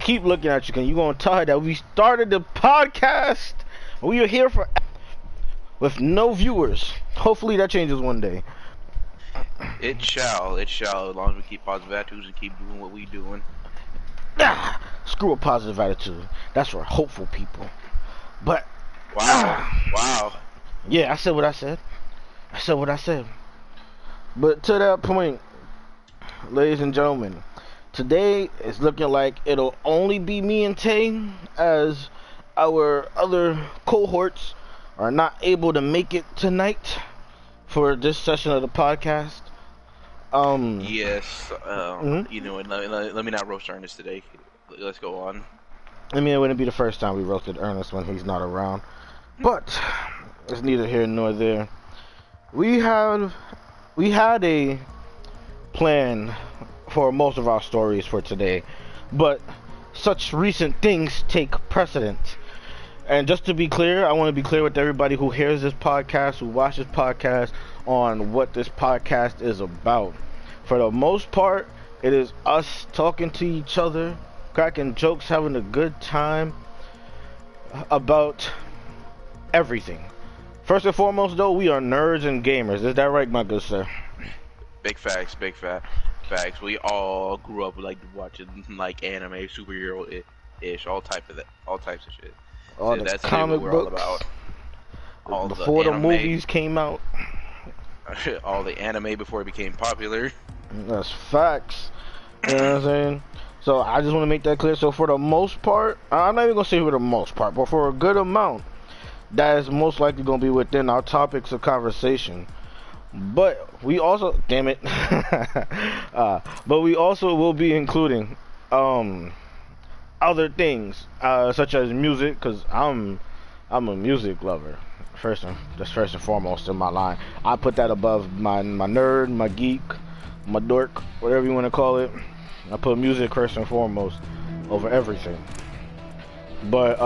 keep looking at you, and you gonna tell her that we started the podcast. We are here for with no viewers. Hopefully that changes one day. It shall, as long as we keep positive attitudes and keep doing what we doing. Screw a positive attitude. That's for hopeful people. But wow. Yeah, I said what I said. But to that point, ladies and gentlemen, today is looking like it'll only be me and Tay, as our other cohorts are not able to make it tonight for this session of the podcast. Yes. You know what? Let me not roast Ernest today. Let's go on. I mean, it wouldn't be the first time we roasted Ernest when he's not around, but it's neither here nor there. We had a plan for most of our stories for today, but such recent things take precedence. And just to be clear, I want to be clear with everybody who hears this podcast, who watches podcast, on what this podcast is about. For the most part, it is us talking to each other, cracking jokes, having a good time about everything. First and foremost, though, we are nerds and gamers. Is that right, my good sir? Big facts. We all grew up like watching like anime, superhero-ish, all types of shit. All So the that's comic what we're all books, about. All before the anime, movies came out. all the anime before it became popular. That's facts. You know what I'm saying? So I just want to make that clear. So for the most part, I'm not even gonna say for the most part, but for a good amount, that is most likely gonna be within our topics of conversation. But we also, damn it, but we also will be including other things such as music, because I'm a music lover. That's first and foremost in my line. I put that above my nerd, my geek, my dork, whatever you want to call it. I put music first and foremost over everything. But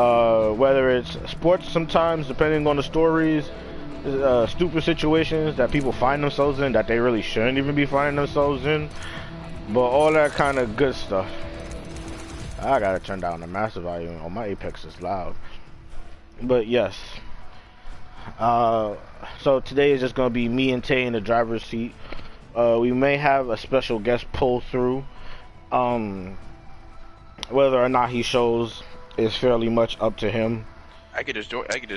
whether it's sports, sometimes depending on the stories, stupid situations that people find themselves in that they really shouldn't even be finding themselves in, but all that kind of good stuff. I gotta turn down the master volume. Oh, my Apex is loud. But yes. So today is just gonna be me and Tay in the driver's seat. We may have a special guest pull through. Whether or not he shows is fairly much up to him. I could just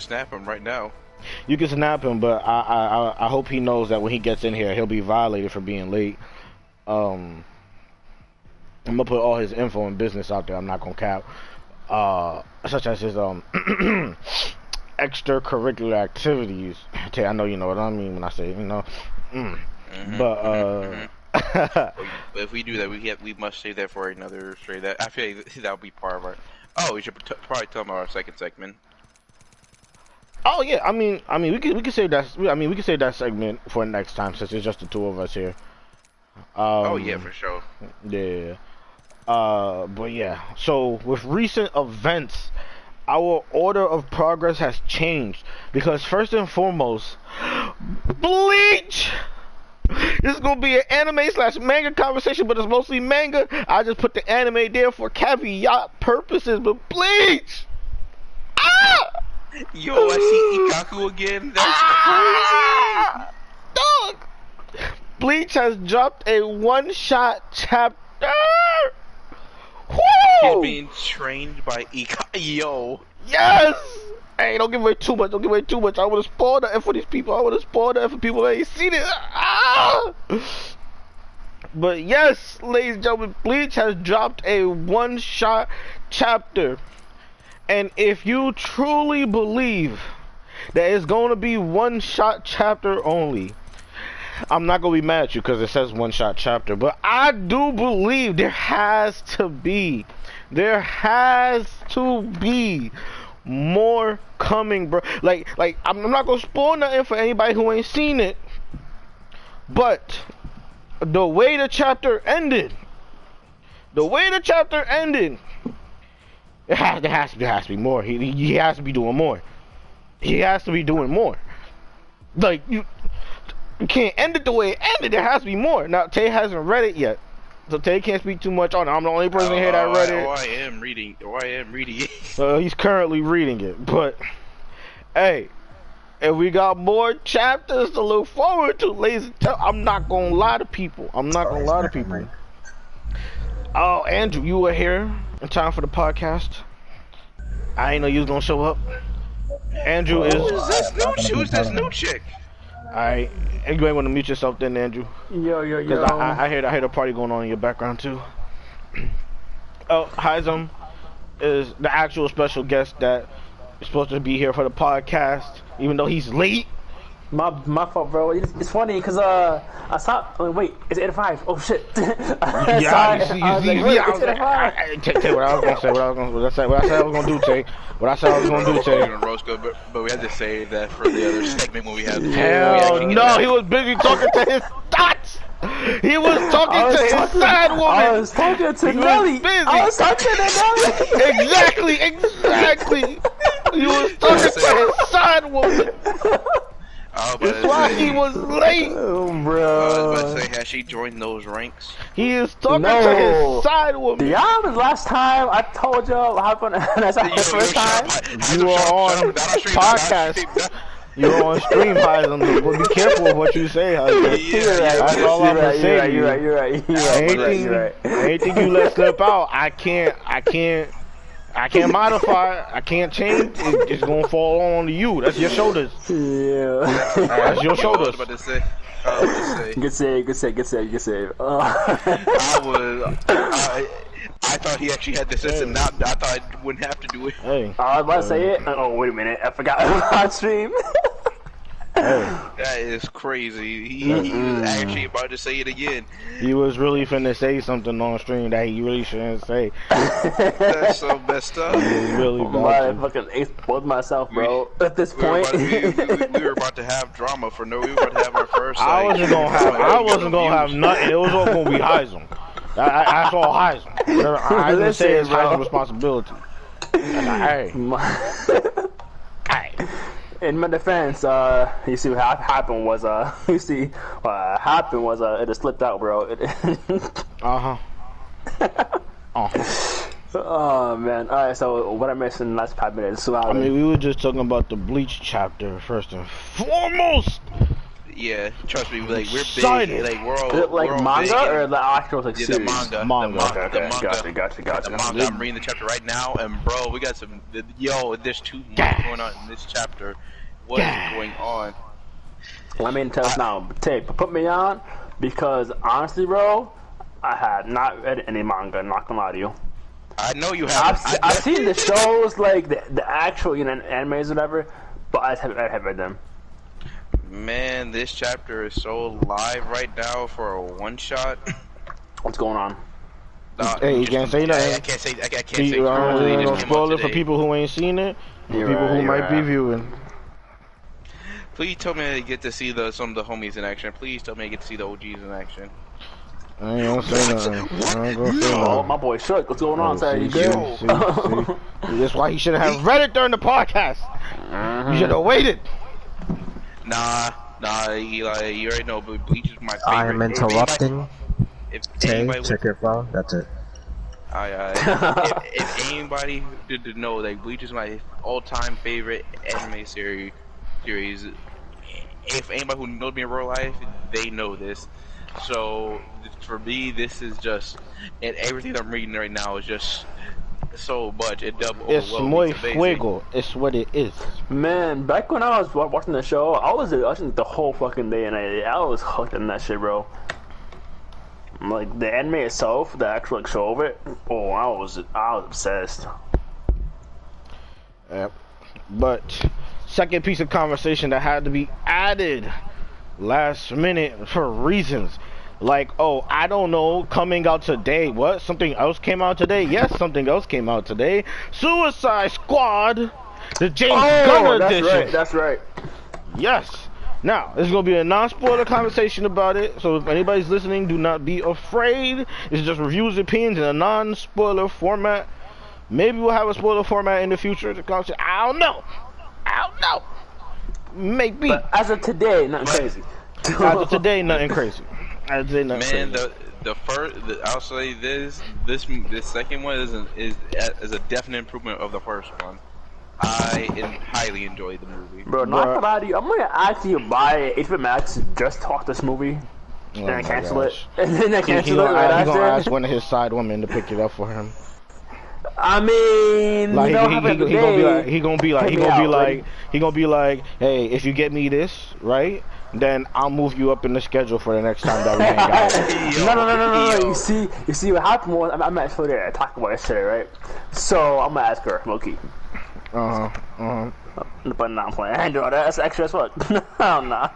snap him right now. You can snap him, but I hope he knows that when he gets in here, he'll be violated for being late. I'm gonna put all his info and business out there. I'm not gonna cap, such as his extracurricular activities. I know you know what I mean when I say But if we do that, we must save that for another straight. That I feel like that'll be part of our. Oh, we should probably tell them our second segment. Oh yeah, I mean we can save that. We can save that segment for next time since it's just the two of us here. Oh yeah, for sure. Yeah. But yeah. So with recent events, our order of progress has changed because first and foremost, Bleach. This is gonna be an anime / manga conversation, but it's mostly manga. I just put the anime there for caveat purposes, but Bleach. Yo, I see Ikaku again. That's crazy. Dog. Bleach has dropped a one-shot chapter. Woo! He's being trained by Ikaku. Yo. Yes. Hey, don't give away too much. I want to spoil that for these people. For people that ain't seen it. But yes, ladies and gentlemen, Bleach has dropped a one-shot chapter. And if you truly believe that it's going to be one-shot chapter only, I'm not going to be mad at you because it says one-shot chapter. But I do believe there has to be more coming, bro. Like I'm not going to spoil nothing for anybody who ain't seen it. But the way the chapter ended, there has to be more. He has to be doing more. Like you can't end it the way it ended. There has to be more. Now Tay hasn't read it yet, so Tay can't speak too much on it. I'm the only person here that read it. I am reading it. So he's currently reading it, but hey, if we got more chapters to look forward to, ladies and gentlemen, I'm not gonna lie to people. Oh, Andrew, you were here in time for the podcast. I ain't know you was gonna show up. Andrew is. Who's this new chick? Alright, and you ain't want to mute yourself then, Andrew. Yo. Because I hear a party going on in your background too. Oh, Heism is the actual special guest that is supposed to be here for the podcast, even though he's late. My fault, bro. It's funny because I saw. Oh, wait, it's 8:05. Oh shit. Yeah, Tell you what I was gonna say. What I said I was gonna do, Tay. But we had to save that for the other segment when we had. Hell no, he was busy talking to his thoughts. He was talking to his side woman. I was talking to Nelly. Exactly. He was talking to his side woman. That's why he was late. Oh, bro. I was about to say, has she joined those ranks? He is talking to his side woman. Yeah, the last time I told y'all what happened, that's the first time. You were on podcast. You were on stream, Heism. Be careful with what you say, Heism. That's all I'm gonna say. You're right. Anything you let slip out, I can't modify. I can't change. It's gonna fall on you. That's your shoulders. Yeah. That's your shoulders. I was about to say. Good save. I thought he actually had the system. Now I thought I wouldn't have to do it. Hey. I was about to say it. Oh, wait a minute. I forgot on stream. That is crazy. He was actually about to say it again. He was really finna say something on stream that he really shouldn't say. That's so messed up. He was really I fucking exposed myself, bro. At this point, we were about to have drama for no. We were about to have our first. I wasn't gonna have nothing. It was all gonna be Heism. That's all Heism. I didn't say it's Heism's responsibility. Hey. In my defense, you see what happened was, it just slipped out, bro. Oh, man. Alright, so what I missed in the last 5 minutes? So I mean, we were just talking about the Bleach chapter, first and foremost. Yeah, trust me, like, we're excited. Big. Like, we're all, is it like we're manga or the actual like series? The manga. Manga. The manga. Gotcha. The manga. I'm reading the chapter right now, and bro, we got some. There's too much going on in this chapter. What is going on? Let me tell us now. Tape, put me on because honestly, bro, I had not read any manga. Not gonna lie to you. I know you have. I've seen the shows, like the actual animes or whatever, but I haven't read them. Man, this chapter is so live right now for a one shot. What's going on? Hey, you can't say nothing. I can't say. I can't say. You don't spoil it for people who ain't seen it. People who might be viewing. Please tell me I get to see some of the homies in action. Please tell me I get to see the OGs in action. I ain't gonna say nothing. Oh, my boy Shook. What's going on, sir? You good? See. That's why he should have read it during the podcast. You should have waited. Nah, Eli, you already know, but Bleach is my favorite. I am interrupting. Tay, check your phone. That's it. If anybody did to know, like, Bleach is my all-time favorite anime series. If anybody who knows me in real life, they know this. So for me, this is just, and everything I'm reading right now is just so much. It's muy fuego. It's what it is. Man, back when I was watching the show, I was watching the whole fucking day, and I was hooked on that shit, bro. Like the anime itself, the actual show of it. Oh, I was obsessed. Yep. But second piece of conversation that had to be added last minute for reasons. Like, oh, I don't know, coming out today. What? Something else came out today? Yes, something else came out today. Suicide Squad, the James Gunn edition. Right, that's right. Yes. Now, this is going to be a non-spoiler conversation about it. So if anybody's listening, do not be afraid. It's just reviews and opinions in a non-spoiler format. Maybe we'll have a spoiler format in the future. I don't know. Maybe. But as of today, nothing crazy. As of today, nothing crazy. I'd say not Man, crazy. I'll say this second one is a definite improvement of the first one. I highly enjoyed the movie. Bro, not gonna lie to you, I'm gonna actually buy HBO Max just to watch this movie. Oh And I my cancel gosh. it. And then I He cancel it right gonna ask after. one of his side women to pick it up for him. I mean, Like you know, have a good day. he gonna be like, hey, if you get me this, right, then I'll move you up in the schedule for the next time that we hang out. No. You see what happened was I'm actually there. I talked about it yesterday, right? So I'm gonna ask her, Loki. But no, I'm playing. I ain't doing that. That's extra as fuck. No, nah.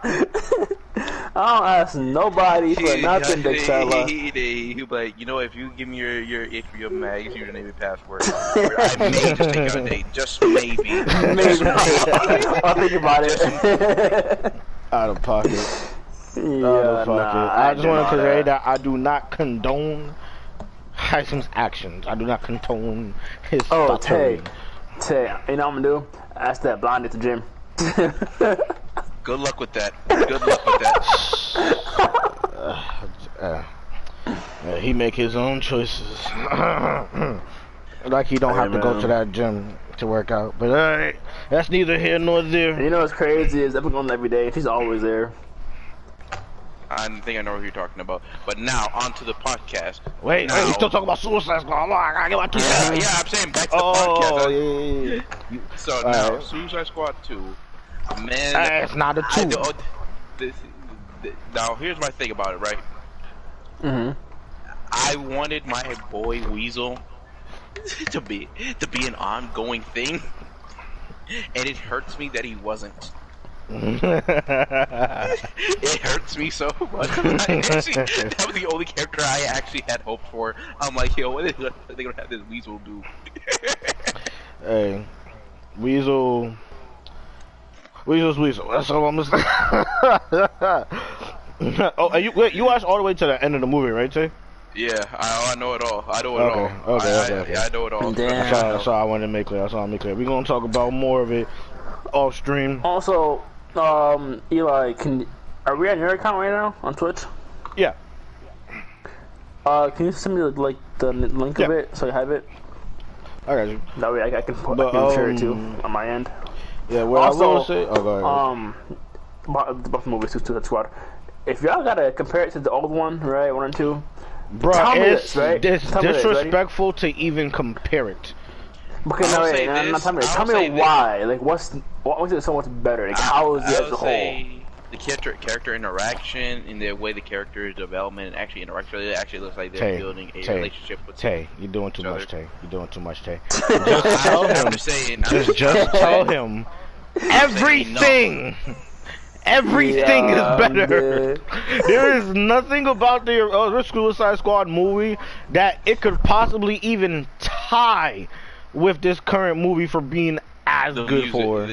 I don't ask nobody for nothing, Dixella. He'll be like, you know, if you give me your HBO Max, your name and password, I may just take you on a date, just maybe. Maybe. I'll think about it. Out of pocket. Yeah, nah. I just want to say that I do not condone Heisen's actions. I do not condone his stuttering. Tay, you know what I'm gonna do? Ask that blonde at the gym. Good luck with that. He make his own choices. Like he don't have to go to that gym to work out. But alright, that's neither here nor there. You know what's crazy is I've been going every day. She's always there. I think I know what you're talking about. But now, on to the podcast. Wait, you still talking about Suicide Squad? I gotta get my Yeah, I'm saying back to the podcast. Yeah. So now, Suicide Squad 2. Man, it's not a 2. Now, here's my thing about it, right? Mm-hmm. I wanted my boy Weasel to be an ongoing thing, and it hurts me that he wasn't. It hurts me so much. That was the only character I actually had hoped for. I'm like, yo, what are they gonna have this Weasel do? Hey, Weasel's Weasel. That's all I'm gonna say. Oh, and you watched all the way to the end of the movie, right, Tay? Yeah, I know it all. I know it all. Okay. I know it all. Damn. So I wanted to make clear. We're gonna talk about more of it off stream. Also, Eli, are we on your account right now on Twitch? Yeah. Can you send me like the link of it so I have it? I got you. That way I can share it too on my end. Yeah. Well, Also, I will say. Oh, go ahead. About the movies Suicide Squad. If y'all gotta compare it to the old one, right, 1 and 2. Bro, it's Tell me disrespectful to even compare it. Okay, tell me why. Like, what makes it so much better? Like, how is it as a whole? The character interaction and the way the character development and actually interaction, it actually looks like they're building a relationship with Tay, you're doing too much, Tay. You're doing too much, Tay. Just tell him. Just tell him everything. Everything is better. There is nothing about the Suicide Squad movie that it could possibly even tie with this current movie for being as good for.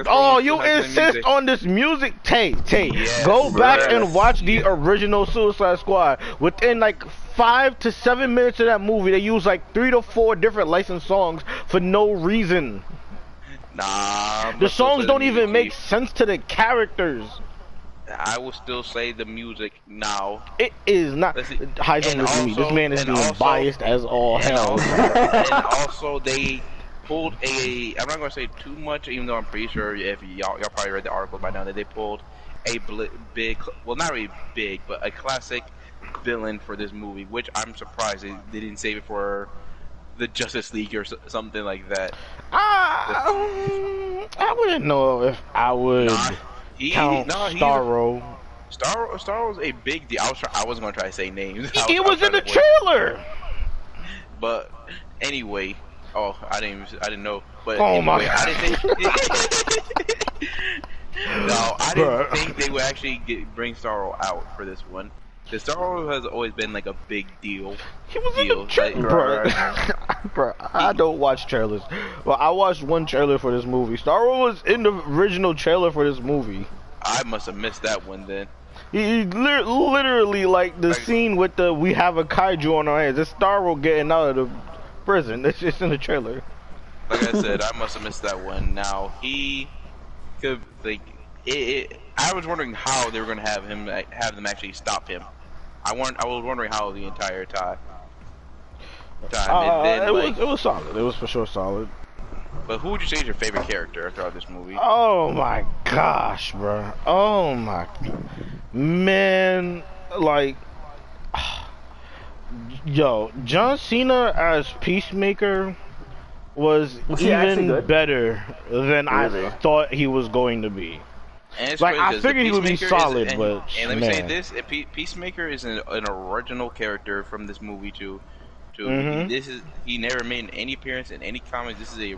Oh, you insist on this music? Tay, yes, go back and watch the original Suicide Squad. Within like 5 to 7 minutes of that movie, they use like 3 to 4 different licensed songs for no reason. Nah, the songs don't even make sense to the characters. I will still say the music now. It is not. Heisen, this man is being biased as all hell. And also, they pulled a. I'm not gonna say too much, even though I'm pretty sure if y'all probably read the article by now that they pulled a big, well, not really big, but a classic villain for this movie, which I'm surprised they didn't save it for the Justice League or something like that. I wouldn't know if I would count Starro. Starro's a big deal. I wasn't gonna try to say names. He was in the trailer. But anyway, I didn't know. But oh anyway, my God. I didn't think they would actually bring Starro out for this one. The Starro has always been like a big deal. He was in the trailer, bro. I don't watch trailers. Well, I watched one trailer for this movie. Starro was in the original trailer for this movie. I must have missed that one then. He literally like the scene with the we have a kaiju on our hands. It's Starro getting out of the prison. It's just in the trailer. Like I said, I must have missed that one. Now he could I was wondering how they were gonna have them actually stop him. I was wondering how the entire time. And then, it was solid. It was for sure solid. But who would you say is your favorite character throughout this movie? Oh my gosh, bro. Oh my man, like, yo, John Cena as Peacemaker was even better than I thought he was going to be. And it's like, crazy I figured he would be solid, but and let me say this: Peacemaker is an original character from this movie too. He never made any appearance in any comics. This is a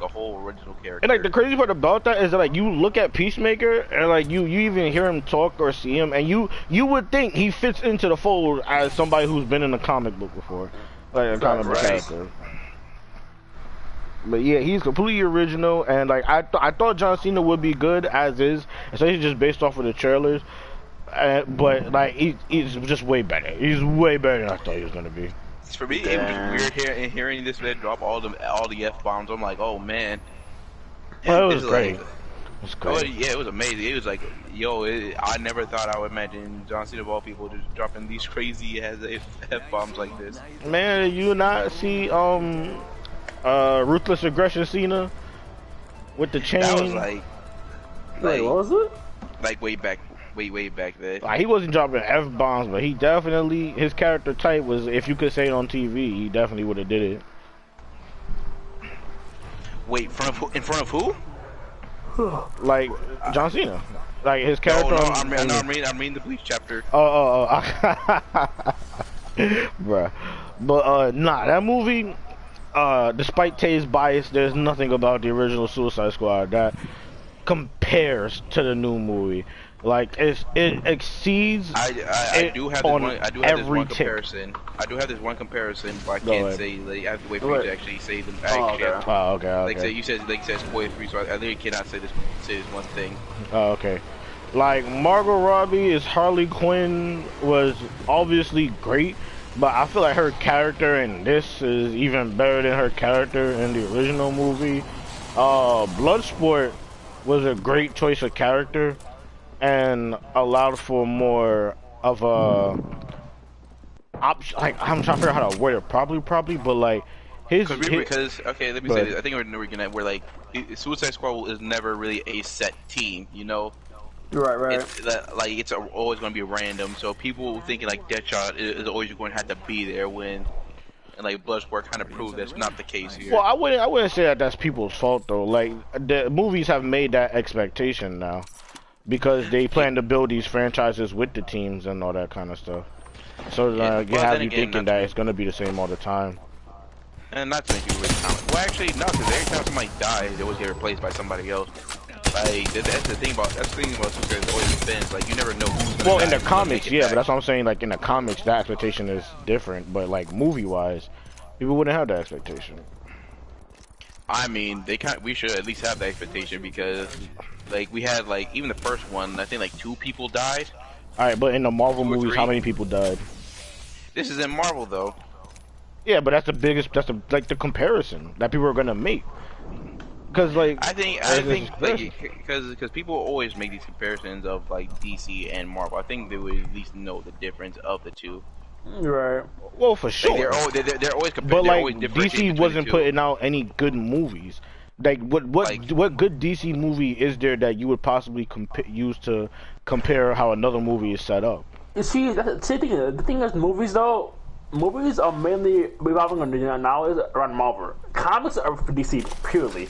whole original character. And like the crazy part about that is that like you look at Peacemaker and like you even hear him talk or see him, and you would think he fits into the fold as somebody who's been in a comic book before, like a comic book character. But yeah, he's completely original, and like I thought John Cena would be good as is, especially just based off of the trailers. But like he's just way better. He's way better than I thought he was gonna be. For me, it was weird hearing this man drop all the F-bombs. I'm like, oh man. Well, it was great. It was great. Oh, yeah, it was amazing. It was like, yo, I never thought I would imagine John Cena of all people just dropping these crazy ass F-bombs like this. Man, you not see Ruthless Aggression Cena with the chain? That was like wait, what was it? Like way back there. Like, he wasn't dropping F-bombs, but he definitely, his character type was, if you could say it on TV, he definitely would have did it. Wait, in front of who? Like John Cena. Like his character. No, I mean the Bleach chapter. Oh. Bruh. But nah, that movie, despite Tay's bias, there's nothing about the original Suicide Squad that compares to the new movie. Like it exceeds. I do have this one comparison. Tip. I do have this one comparison, but I can't say. Like, I have to wait for you to actually say them. Okay. Like you said spoiler free, so I literally cannot say this one thing. Oh, okay. Like Margot Robbie as Harley Quinn was obviously great, but I feel like her character in this is even better than her character in the original movie. Bloodsport was a great choice of character and allowed for more of a option. Like, I'm trying to figure out how to word it properly, but like because okay, let me say this. I think we're gonna where like Suicide Squad is never really a set team, you know. Right. It's always going to be random, so people thinking like Deadshot is always going to have to be there when, and like Bloodsport kind of proved that's not the case here. Well, I wouldn't say that that's people's fault though. Like the movies have made that expectation now, because they plan to build these franchises with the teams and all that kind of stuff. So you have you thinking that it's going to be the same all the time. And not to make you really count. Well, actually, no, because every time somebody dies, they always get replaced by somebody else. Like that's the thing about superheroes always been. Like you never know who's gonna die, in the comics, yeah, but that's what I'm saying. Like in the comics, that expectation is different. But like movie-wise, people wouldn't have that expectation. I mean, we should at least have that expectation because, like, we had like even the first one. I think like 2 people died. All right, but in the Marvel movies, how many people died? This is in Marvel though. Yeah, but that's the biggest. That's the comparison that people are gonna make. Because like I think because people always make these comparisons of like DC and Marvel. I think they would at least know the difference of the two. Right. Well, for sure. Like they're always comparing. But like always DC wasn't putting out any good movies. Like what good DC movie is there that you would possibly use to compare how another movie is set up? You see, the thing is, movies are mainly revolving on now is around Marvel. Comics are for DC purely.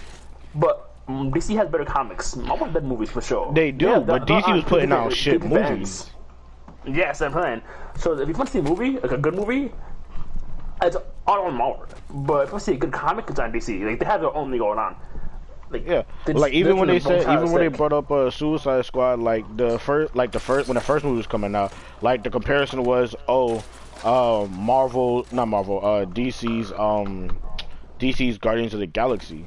But DC has better comics. Marvel has better movies for sure. They do, but DC was putting out shit movies. Yes, I'm playing. So if you want to see a movie, like a good movie, it's all on Marvel. But if you want to see a good comic, it's on DC. Like they have their own thing going on. Like, yeah, like even when they brought up Suicide Squad, like when the first movie was coming out, like the comparison was DC's Guardians of the Galaxy.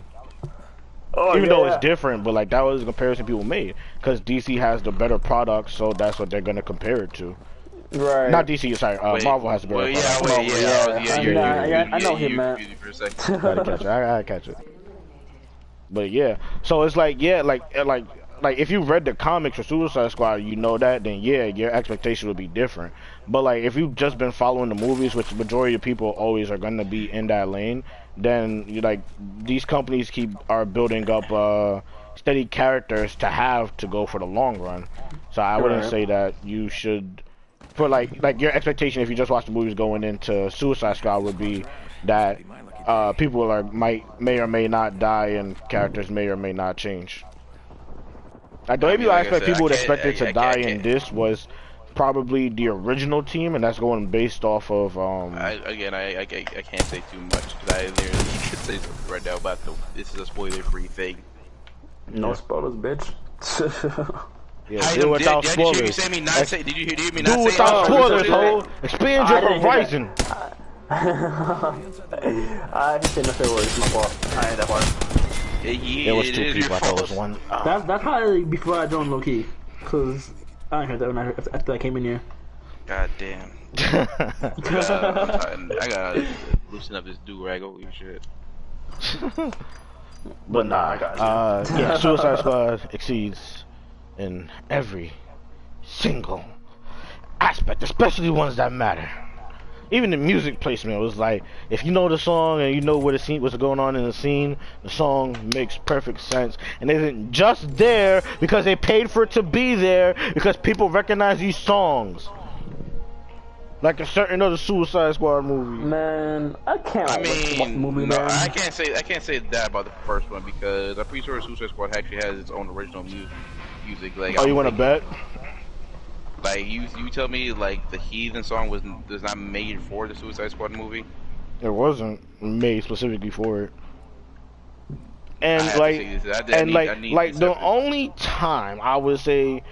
Even though it's different, but like that was the comparison people made because DC has the better product, so that's what they're gonna compare it to. Right. Not DC, sorry. Marvel has the better product. I know him, man. I gotta catch it. But yeah, so it's like like if you read the comics for Suicide Squad, you know that, then yeah, your expectation would be different. But like if you've just been following the movies, which the majority of people always are gonna be in that lane, then you like these companies are building up steady characters to have to go for the long run. So I wouldn't say that you should, for like your expectation if you just watch the movies going into Suicide Squad would be that people may or may not die and characters may or may not change. Like the only people I expect people would expect it to die in this was probably the original team, and that's going based off of I can't say too much because I literally could say something right now about this is a spoiler-free thing. No spoilers, bitch. Yeah, do without spoilers. Did you hear me not say? Did you hear me not say? Do without spoilers, ho. Expand your horizon. I didn't say nothing words. My fault. I ain't that part. There was two people. I thought it was one. That's probably before I joined low key, cause I didn't hear that after I came in here. God damn. I gotta loosen up this do-rag over your shit. But nah, yeah, Suicide Squad exceeds in every single aspect, especially ones that matter. Even the music placement was like, if you know the song and you know what's going on in the scene, the song makes perfect sense. And it isn't just there because they paid for it to be there because people recognize these songs. Like a certain other Suicide Squad movie. Man, I can't. I can't say that about the first one because I'm pretty sure Suicide Squad actually has its own original music. Like, oh, you want to bet? Like you tell me like the Heathen song was not made for the Suicide Squad movie. It wasn't made specifically for it. And the only time I would say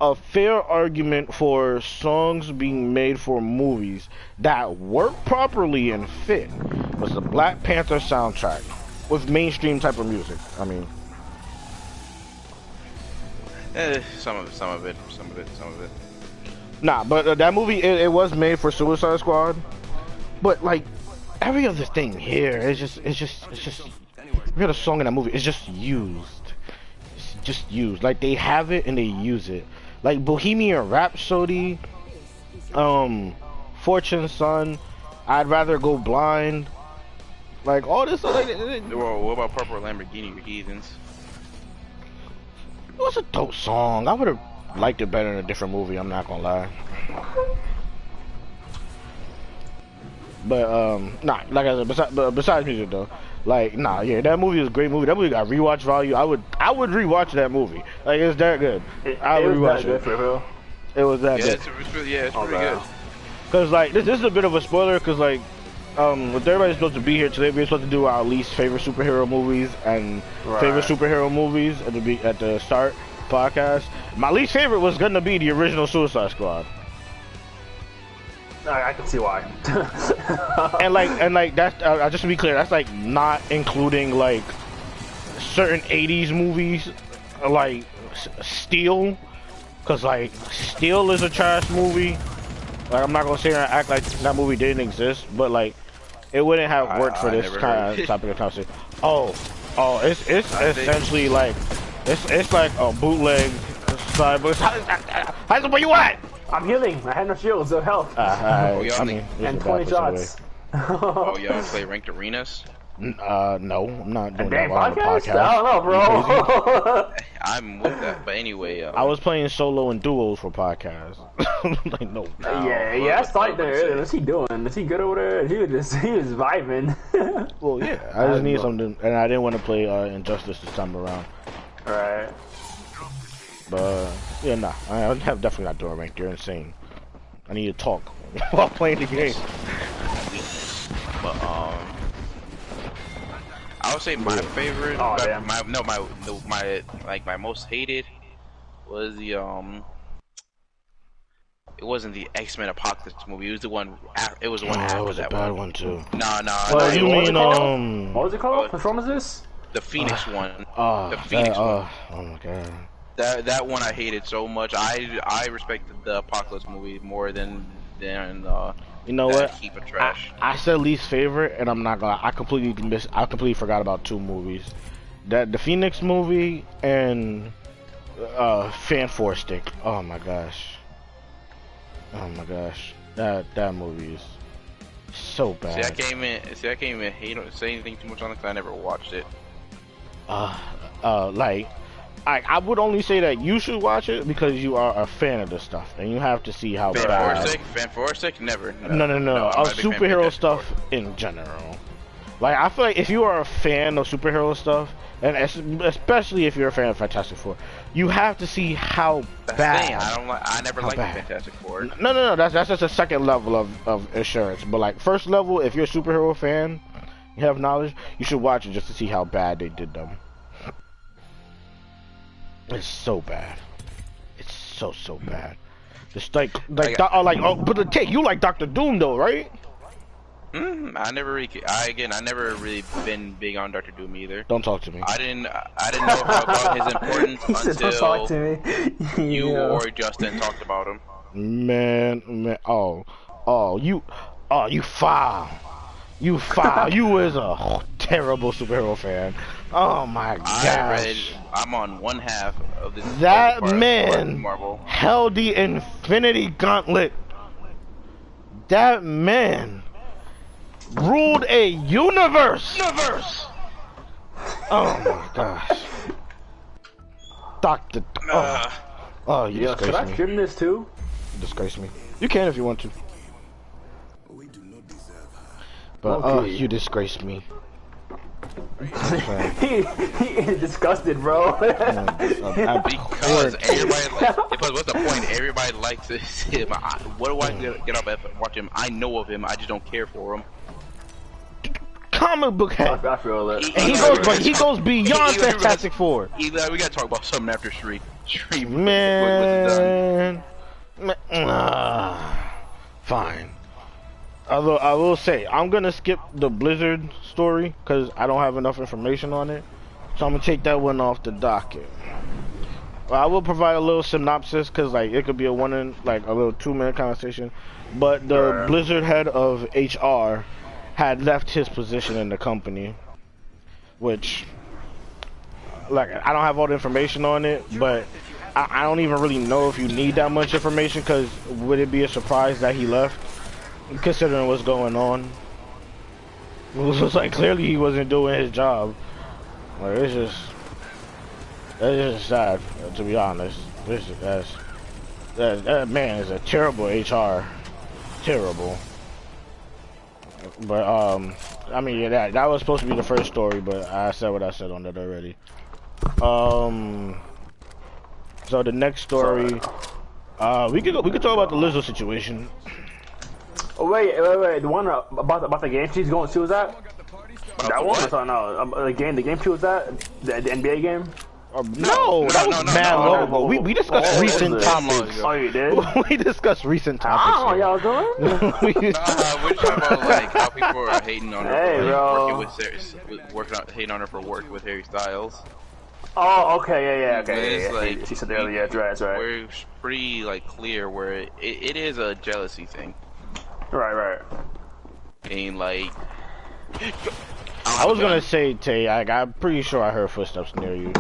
a fair argument for songs being made for movies that work properly and fit was the Black Panther soundtrack with mainstream type of music. I mean, some of it. Nah, but that movie it was made for Suicide Squad, but like every other thing here, it's just every other song in that movie is just used. It's just used. Like they have it and they use it. Like Bohemian Rhapsody, Fortune Son, I'd Rather Go Blind. Like all this. Like, well, what about Purple Lamborghini, Heathens? It was a dope song. I would have liked it better in a different movie. I'm not gonna lie. But nah, like I said, besides music though, like nah, yeah, that movie is a great movie. That movie got rewatch value. I would rewatch that movie. Like it's that good. I would rewatch it. It was that good. It's pretty good. Cause like this is a bit of a spoiler. Cause like with everybody supposed to be here today, we're supposed to do our least favorite superhero movies and favorite superhero movies at the start podcast. My least favorite was gonna be the original Suicide Squad. I can see why. and like that's just to be clear, that's like not including like certain 80s movies like Steel, cause like Steel is a trash movie. Like I'm not gonna sit here and act like that movie didn't exist, but like it wouldn't have worked for this kind of topic of conversation. It's essentially like it's like a bootleg side. But where you at? I'm healing. I had no shields, so help. And 20 shots. Oh, y'all play ranked arenas? No, I'm not doing that on the podcast. I don't know, bro. I'm with that, but anyway. I was playing solo and duos for podcasts. Like no. Yeah, I saw it there. What's he doing? Is he good over there? He was vibing. Well, yeah. I just need something, and I didn't want to play Injustice this time around. Right. But yeah, nah, I'm definitely not doing ranked. You're insane. I need to talk while playing the game. But I would say my favorite, my most hated was the it wasn't the X-Men Apocalypse movie. It was the one. It was the one after that. It was a bad one too. No. Well, you mean what was it called? Which one was this? The Phoenix one. The Phoenix one. Oh my god. That one I hated so much. I respected the Apocalypse movie more than you know what? Heap of trash. I said least favorite, and I'm not gonna. I completely forgot about two movies. The Phoenix movie and Fan Four Stick. Oh my gosh. Oh my gosh. That movie is so bad. See, I can't even say anything too much on it because I never watched it. Like, I would only say that you should watch it because you are a fan of the stuff, and you have to see how bad. Fan Four Stick? Never. No. Of superhero stuff in general. Like, I feel like if you are a fan of superhero stuff, and especially if you're a fan of Fantastic Four, you have to see how bad. I never liked Fantastic Four. No. That's just a second level of assurance. But like first level, if you're a superhero fan, you have knowledge, you should watch it just to see how bad they did them. It's so bad. It's so bad. It's like but take you like Dr. Doom though, right? I never really been big on Dr. Doom either. Don't talk to me. I didn't know about his importance until don't talk to me. You or Justin talked about him. Man, you foul. You foul. You was a terrible superhero fan. Oh my gosh. I'm on one half of this. That man Marvel held the Infinity Gauntlet. That man ruled a universe. Oh my gosh. Doctor. You disgrace could I me. stream this too? You disgrace me. You can if you want to. But you disgrace me. he is disgusted, bro. Because everybody what's the point? Everybody likes him. What do I get up and watch him? I know of him. I just don't care for him. Comic book head. I feel that. He goes beyond Fantastic Four. We gotta talk about something after stream. Man. Fine. Although I will say, I'm gonna skip the Blizzard story because I don't have enough information on it. So I'm gonna take that one off the docket. I will provide a little synopsis because like it could be a little 2-minute conversation. But the Blizzard head of HR had left his position in the company, which like I don't have all the information on it, but I don't even really know if you need that much information because would it be a surprise that he left? Considering what's going on, it was like clearly he wasn't doing his job. Like it's just sad, to be honest. That man is a terrible HR, terrible. But I mean, yeah, that was supposed to be the first story, but I said what I said on that already. So the next story, we could talk about the Lizzo situation. Oh, wait, the one about the game she was at? That one? I thought no. The game she was at? The NBA game? No, that was mad long ago. We discussed recent topics. Oh, you did? We discussed recent topics. Oh, y'all doing? We're talking about like how people are hating on her hating on her for working with Harry Styles. Oh, okay, yeah, okay. It's like, she said earlier, that's right. We're pretty like clear where it is a jealousy thing. Right. And like, I was gonna say, Tay, I'm pretty sure I heard footsteps near you.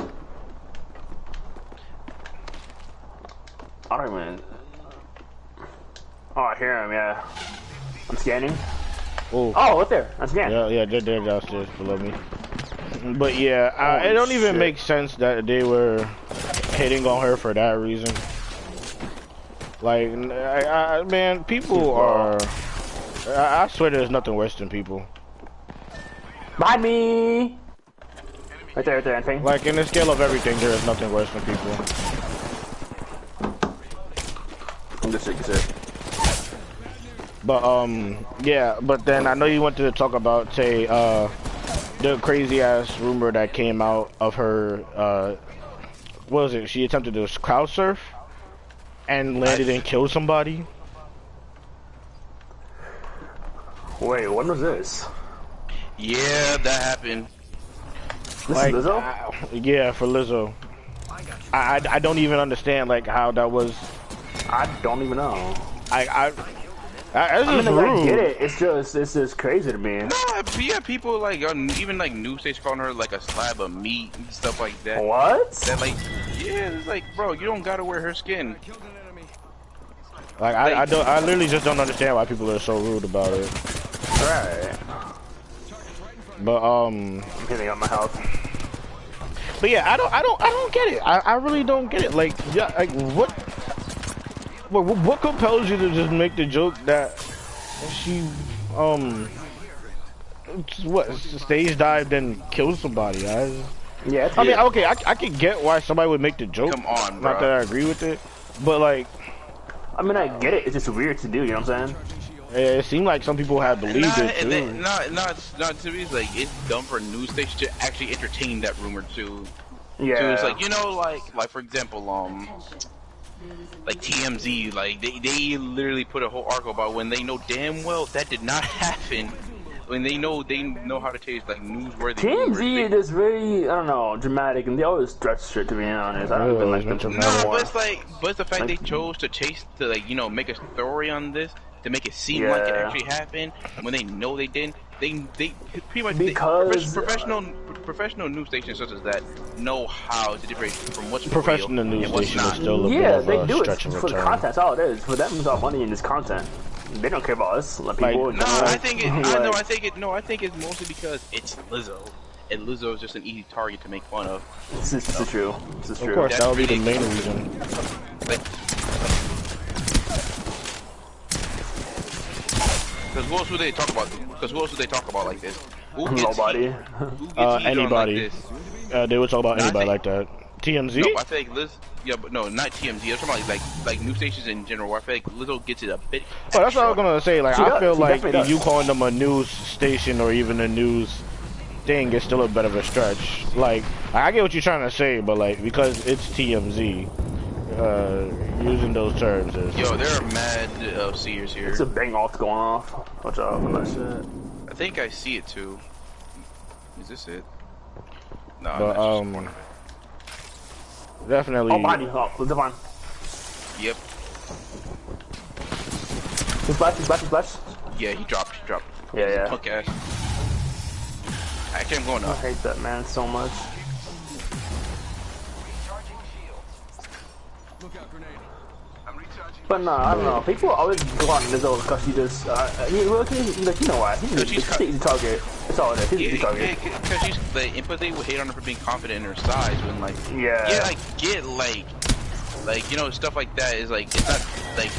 I don't even. Oh, I hear him. Yeah. I'm scanning. Oh, right there. I'm scanning. Yeah, they're downstairs below me. But yeah, it don't even make sense that they were hating on her for that reason. Like, man, people are. I swear there's nothing worse than people. Behind me! Right there, anything. Like, in the scale of everything, there is nothing worse than people. I'm just sick of it. But, yeah, but then I know you wanted to talk about, say, the crazy-ass rumor that came out of her, what was it? She attempted to crowd surf and landed and killed somebody. Wait, when was this? Yeah, that happened. This is Lizzo? Yeah, for Lizzo. I don't even understand like how that was. I don't even know. I That's I mean, just like, rude. I get it. It's just crazy to me. No, yeah, people like even like news stations calling her like a slab of meat and stuff like that. What? That like, yeah, it's like, bro, you don't gotta wear her skin. Like I literally just don't understand why people are so rude about it. Right. But I'm hitting on my house. But yeah, I don't get it. I really don't get it. Like, yeah, like what compels you to just make the joke that she stage dived and killed somebody? Yeah. I mean, okay, I can get why somebody would make the joke. Come on, bro. Not that I agree with it, but like, I mean, I get it. It's just weird to do. You know what I'm saying? it seemed like some people had believed it too. Not to me. It's like it's dumb for a news station to actually entertain that rumor too. Yeah. So it's like, you know, like for example, like TMZ, like they literally put a whole article about when they know damn well that did not happen. When they know how to taste like newsworthy. TMZ is very, I don't know, dramatic, and they always stretch shit. To be honest, I don't even like them No, more. but it's the fact they chose to chase to like, you know, make a story on this to make it seem like it actually happened when they know they didn't. They pretty much because professional news stations such as that know how to differentiate from what's Professional real news and what's station is not. still a yeah, bit of they a do it stretch of for a the term. content. That's all it is. For them, it's all money in this content. They don't care about us, like people. No, I think it's mostly because it's Lizzo, and Lizzo is just an easy target to make fun of. This is true. This is true. Of course, That's that would be the really- main reason. Because who else would they talk about? Like this? Who gets Nobody. Who gets heat on Anybody. like this? They would talk about No, I anybody think- like that. TMZ? No, I feel like Liz. Yeah, but no, not TMZ. I'm talking about like news stations in general. Where I feel like Lizzo gets it a bit. Oh, that's what I was gonna say. Like, I feel like definitely you does. calling them a news station or even a news thing is still a bit of a stretch. Like, I get what you're trying to say, but like, because it's TMZ, using those terms is. Yo, there are mad seers here. It's a bang off going off. Watch out for that shit. I think I see it too. Is this it? No, But, that's just one. Definitely. Oh, behind you. Oh, Devon. Yep. He's splash. Yeah, he dropped. Yeah. Punk ass. Actually, I'm going I up. hate that man so much. But no, I don't know. People always go on Lizzo because she just, you know why? He's an easy target. That's all it is. He's an easy target. Because she's but they would hate on her for being confident in her size when like I get like you know, stuff like that is like, it's not like,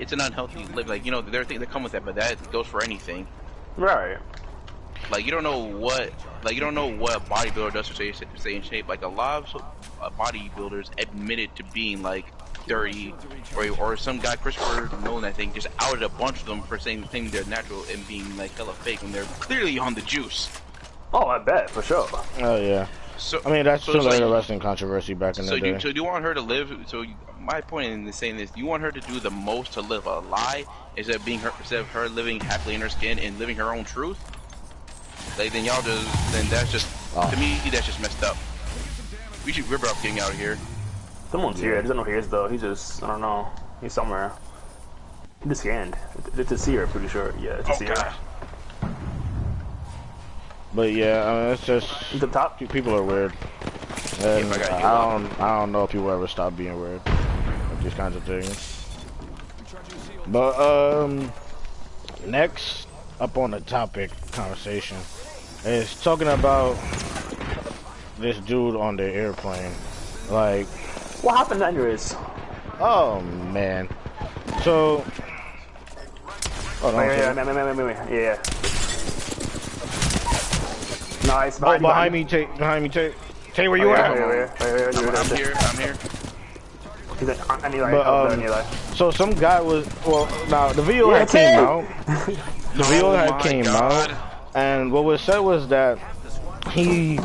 it's an unhealthy live, like, you know, there are things that come with that, but that goes for anything. Right. Like, you don't know what a bodybuilder does to stay in shape. Like, a lot of bodybuilders admitted to being like dirty, or some guy, Christopher Nolan, I think, just outed a bunch of them for saying they're natural and being like hella fake when they're clearly on the juice. Oh, I bet, for sure. Oh yeah. So I mean, that's similar like, to wrestling controversy back in the day. So do you want her to live? So my point in saying this, do you want her to do the most to live a lie instead of her living happily in her skin and living her own truth? Like, then that's just to me, that's just messed up. We should rip her up getting out of here. Someone's here. I don't know who he is though. He's just, I don't know. He's somewhere. He's scanned. It's a seer, pretty sure. Yeah, it's a seer. God. But yeah, I mean, it's just He's up top. people are weird, and I don't know if people ever stop being weird with these kinds of things. But next up on the topic conversation is talking about this dude on the airplane. Like, What happened anyways? oh man, so hold on. Yeah. Nice. Oh, behind me, Tay, Tay, where you at? I'm here. He's like, But, so some guy was, well, now the video had came out. The video had came out, and what was said was that he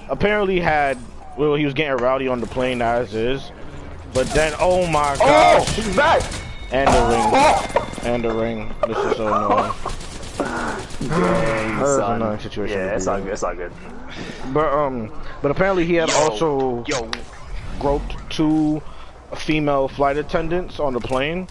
apparently had, well, he was getting rowdy on the plane as is, but then, oh my gosh, he's back. And the ring, This is so annoying. Dang, son. Annoying situation. Yeah, it's all good. It's all good. But apparently he had also groped two female flight attendants on the plane,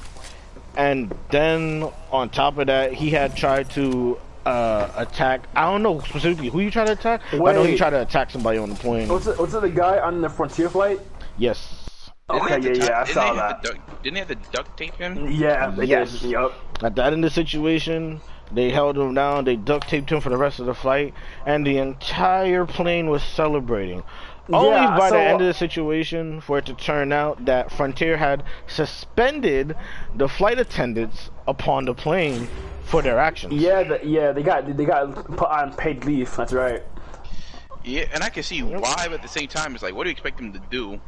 And then on top of that, he had tried to attack. I don't know specifically who you tried to attack. But I know he tried to attack somebody on the plane. Was it the guy on the Frontier flight? Yes. Okay, yeah, I saw that. Didn't they have to duct tape him? Yeah, they did. Yup. At that end of the situation, they held him down. They duct taped him for the rest of the flight, and the entire plane was celebrating. Only by the end of the situation for it to turn out that Frontier had suspended the flight attendants upon the plane for their actions. Yeah, they got put on paid leave. That's right. Yeah, and I can see why, but at the same time, it's like, what do you expect them to do?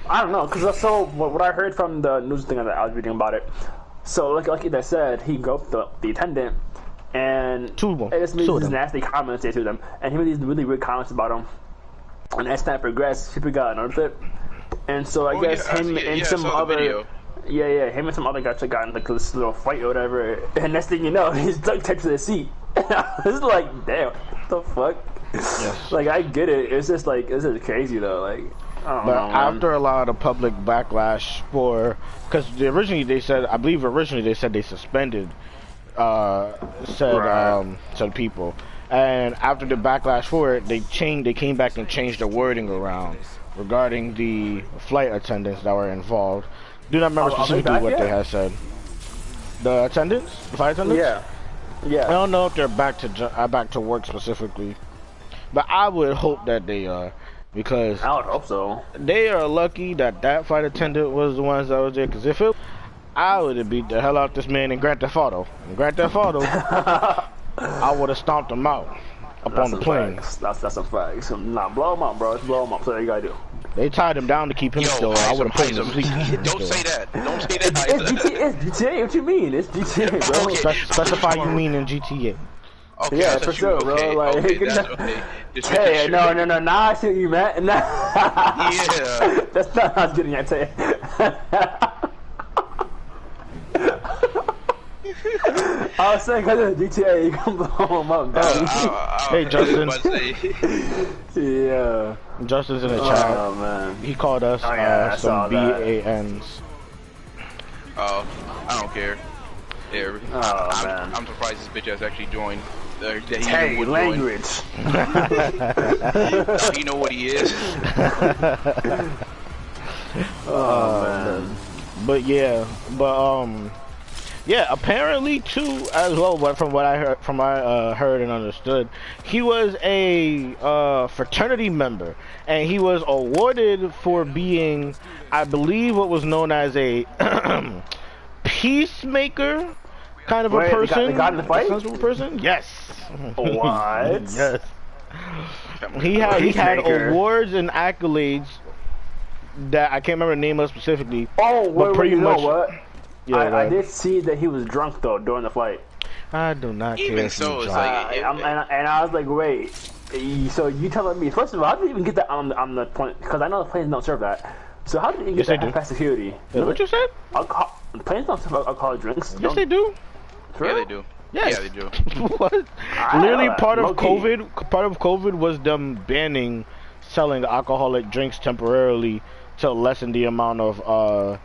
I don't know, because so what I heard from the news thing that I was reading about it. So like they said, he groped the attendant, and it just made these nasty comments to them, and he made these really weird comments about him. And as time progressed, people got another it, and so I guess him and some other. Him and some other guys got into like this little fight or whatever, and next thing you know, he's duct taped to the seat. It's like, damn, what the fuck? Yes. Like, I get it. It's just like, this is crazy though. Like, I don't know. After a lot of public backlash because originally they said they suspended said people, and after the backlash for it, they came back and changed the wording around regarding the flight attendants that were involved. Do not remember specifically what they had said. The flight attendants. Yeah. I don't know if they're back to work specifically, but I would hope that they are, because I would hope so. They are lucky that flight attendant was the ones that was there, because if I would have beat the hell out this man in Grand Theft Auto. I would have stomped him out on the plane. That's some facts. Nah, blow him up, bro. Just blow him up. That's what you gotta do. They tied him down to keep him still. I would have put him to sleep. Don't say that. Don't say that. It's GTA. What you mean? It's GTA, bro. Okay. Specify you mean in GTA. Okay, yeah, for sure, bro. Okay, like, okay. Hey, no. Nah, I see what you meant. Nah. Yeah. That's not what I was getting at. I was saying, because of GTA, you can blow him up, dog. Hey, Justin. Yeah. Justin's in the chat. Oh, man. He called us some BANs. Oh, I don't care. There. I'm surprised this bitch has actually joined. Hey, language. Does he know what he is? Oh, man. But yeah, apparently too, as well. But from what I heard and understood, he was a fraternity member, and he was awarded for being, I believe, what was known as a peacemaker kind of a person. The guy in the fight? Person? Yes. What? Yes. He had awards and accolades that I can't remember the name of specifically. Oh, but pretty much. Know what? Yeah, I did see that he was drunk though during the flight. I do not care. Even so, it's like, and I was like, wait. So you telling me? First of all, how did you even get that on the plane? Because I know the planes don't serve that. So how did you get that past security? What you said? Planes don't serve alcoholic drinks. Yes, they do. Yeah, they do. Yes. Yeah, they do. What? Literally, part of COVID was them banning selling alcoholic drinks temporarily to lessen the amount of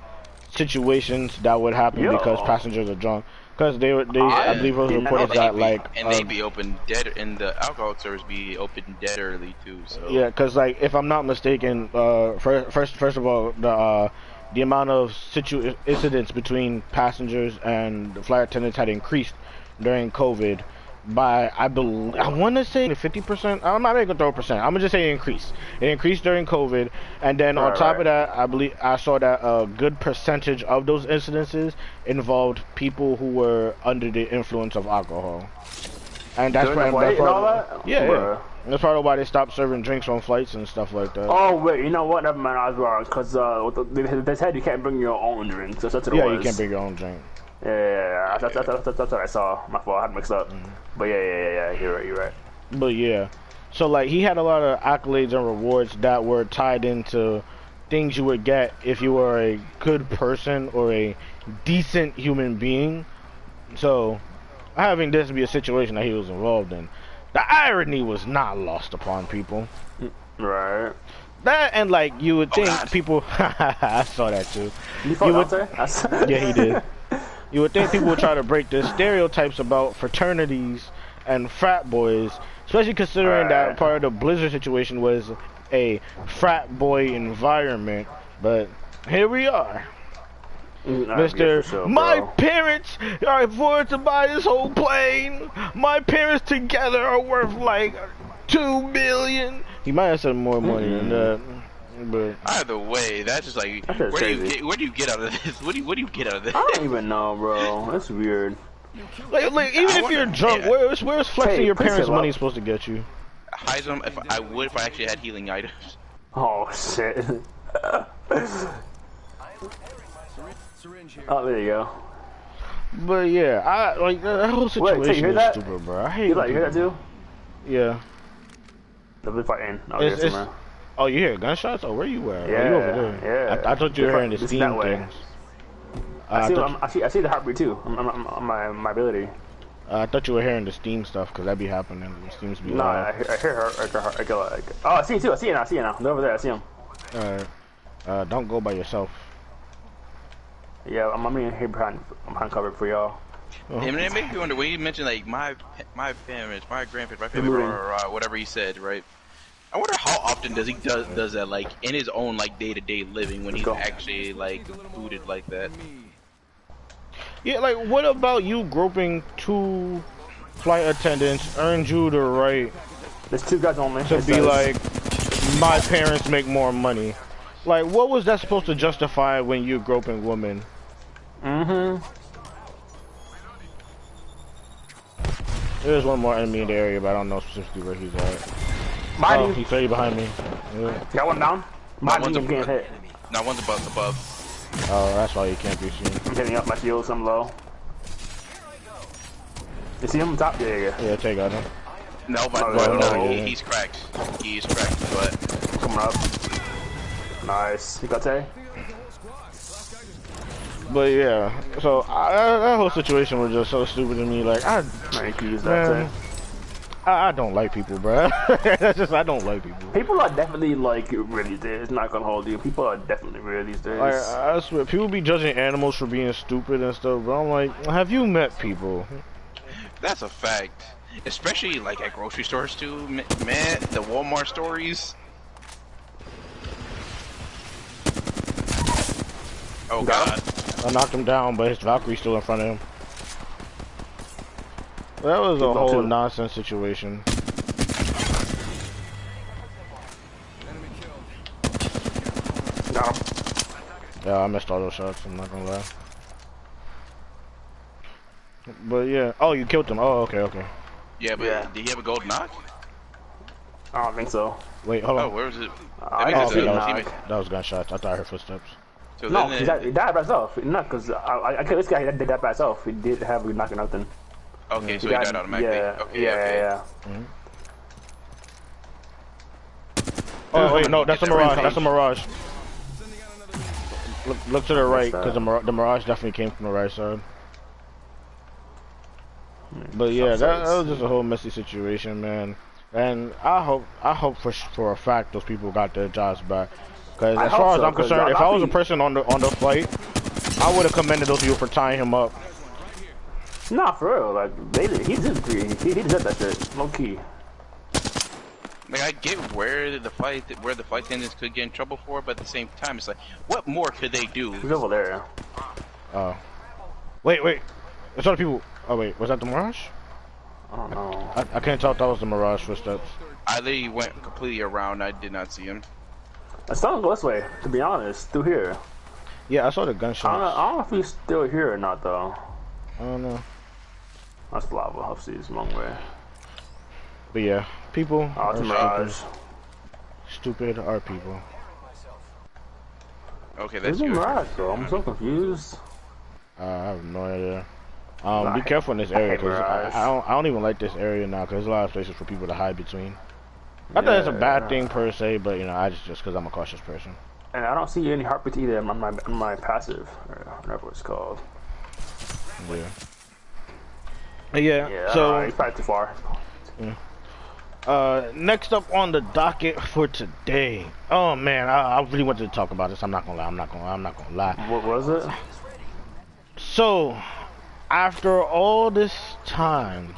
situations that would happen because passengers are drunk. Because I believe it was reported that they be open dead, and the alcohol service be open dead early too. So yeah, because like if I'm not mistaken, first of all, the amount of incidents between passengers and the flight attendants had increased during COVID by I want to say 50%. I'm not even gonna throw a percent. I'm gonna just say it increased. It increased during COVID, and then on top of that, I believe I saw that a good percentage of those incidences involved people who were under the influence of alcohol, and that's probably that's part of why they stopped serving drinks on flights and stuff like that. Oh wait, you know what? Never mind, I was wrong. Because they said you can't bring your own drink. That's what it was. Yeah, you can't bring your own drink. Yeah. That's what I saw. My fault, I had mixed up. But yeah, you're right. But yeah, so like he had a lot of accolades and rewards that were tied into things you would get if you were a good person or a decent human being. So having this be a situation that he was involved in, the irony was not lost upon people. Right. That and like you would think people. I saw that too. Yeah, he did. You would think people would try to break the stereotypes about fraternities and frat boys, especially considering that part of the Blizzard situation was a frat boy environment. But here we are. Mr. Sure, my parents are afford to buy this whole plane. My parents together are worth like $2 billion. He might have said more money than that, but either way, that's just like where do you get out of this? What do you get out of this? I don't even know, bro. That's weird. Like even if you're drunk, where's flexing your parents' money supposed to get you? Heism, if I actually had healing items. Oh shit. Oh, there you go. But yeah, I like that whole situation. Wait, you hear is that? stupid, bro. I hate. You hear that too? Yeah. They're fighting. Oh, you hear gunshots? Oh, where you at? Yeah, oh, you over there? Yeah. I thought you were hearing the steam things. I see the heartbeat too. On my ability. I thought you were hearing the steam stuff because that be happening. The steams be Nah, loud. I hear her. I go like. Oh, I see it too. I see it now. They're over there. I see him. Alright. Don't go by yourself. Yeah, I'm in here behind cover for y'all. And it made me wonder when you mentioned like my parents, my grandparents, my family, or whatever he said, right? I wonder how often does he does that, like in his own like day-to-day living when he's actually like booted like that. Yeah, like what about you groping 2 flight attendants earned you the right? There's 2 guys only. To be like, my parents make more money. Like, what was that supposed to justify when you groping women? There's one more enemy in the area, but I don't know specifically where he's at. Oh, he's right behind me. Yeah. Got one down? One's getting hit. No, one's above. Oh, that's why you can't be seen. I'm hitting up my shields, I'm low. You see him on top? Yeah, take out him. No, but he's cracked. He's cracked, but coming up. Nice. You got Tay? But yeah, so that whole situation was just so stupid to me. Like, I don't like people, bro. That's just, I don't like people. People are definitely like weird these days. Not gonna hold you. People are definitely weird these days. Like, I swear, people be judging animals for being stupid and stuff, but I'm like, have you met people? That's a fact. Especially like at grocery stores too, man. The Walmart stories. Oh god. I knocked him down, but his Valkyrie's still in front of him. That was a whole nonsense situation. Got him. Yeah, I missed all those shots, I'm not gonna lie. But yeah. Oh, you killed him. Oh, okay. Yeah, but did he have a gold knock? I don't think so. Wait, hold on. Oh, where is it? That was gunshots. I thought I heard footsteps. So no, he died by himself. Not because I killed this guy. He did that by himself. He did have a knock or nothing. Okay, so he died automatically. Yeah. Oh wait, no, that's a mirage. That's a mirage. Look to the right, because the mirage definitely came from the right side. But yeah, that was just a whole messy situation, man. And I hope for a fact those people got their jobs back. Because as far as I'm concerned, if I was a person on the flight, I would have commended those people for tying him up. Nah, for real. Like he did that shit. Low key. Like I get where the flight attendants could get in trouble for, but at the same time, it's like, what more could they do? He's over there. Oh. Wait. There's other people. Oh wait, was that the Mirage? I don't know. I can't tell if that was the Mirage footsteps. I literally went completely around. I did not see him. I saw him go this way, to be honest, through here. Yeah, I saw the gunshots. I don't know if he's still here or not, though. I don't know. That's lava. I'll see it's a long way. But yeah, people are stupid. Stupid are people. Okay, that's good. Mirage, bro. I'm so confused. I have no idea. Be careful in this area, because I don't even like this area now, because there's a lot of places for people to hide between. Not that it's a bad thing per se, but you know, I just because I'm a cautious person. And I don't see any heartbeats either on my passive, or whatever it's called. Yeah. So it's probably too far. Next up on the docket for today. Oh man, I really wanted to talk about this. I'm not gonna lie. What was it? So after all this time,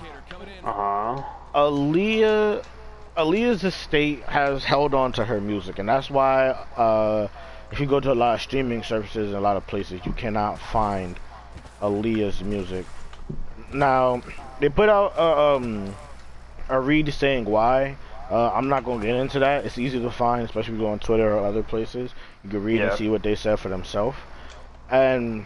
Aaliyah's estate has held on to her music, and that's why if you go to a lot of streaming services and a lot of places, you cannot find Aaliyah's music. Now, they put out a read saying why. I'm not gonna get into that. It's easy to find, especially if you go on Twitter or other places. You can read and see what they said for themselves, and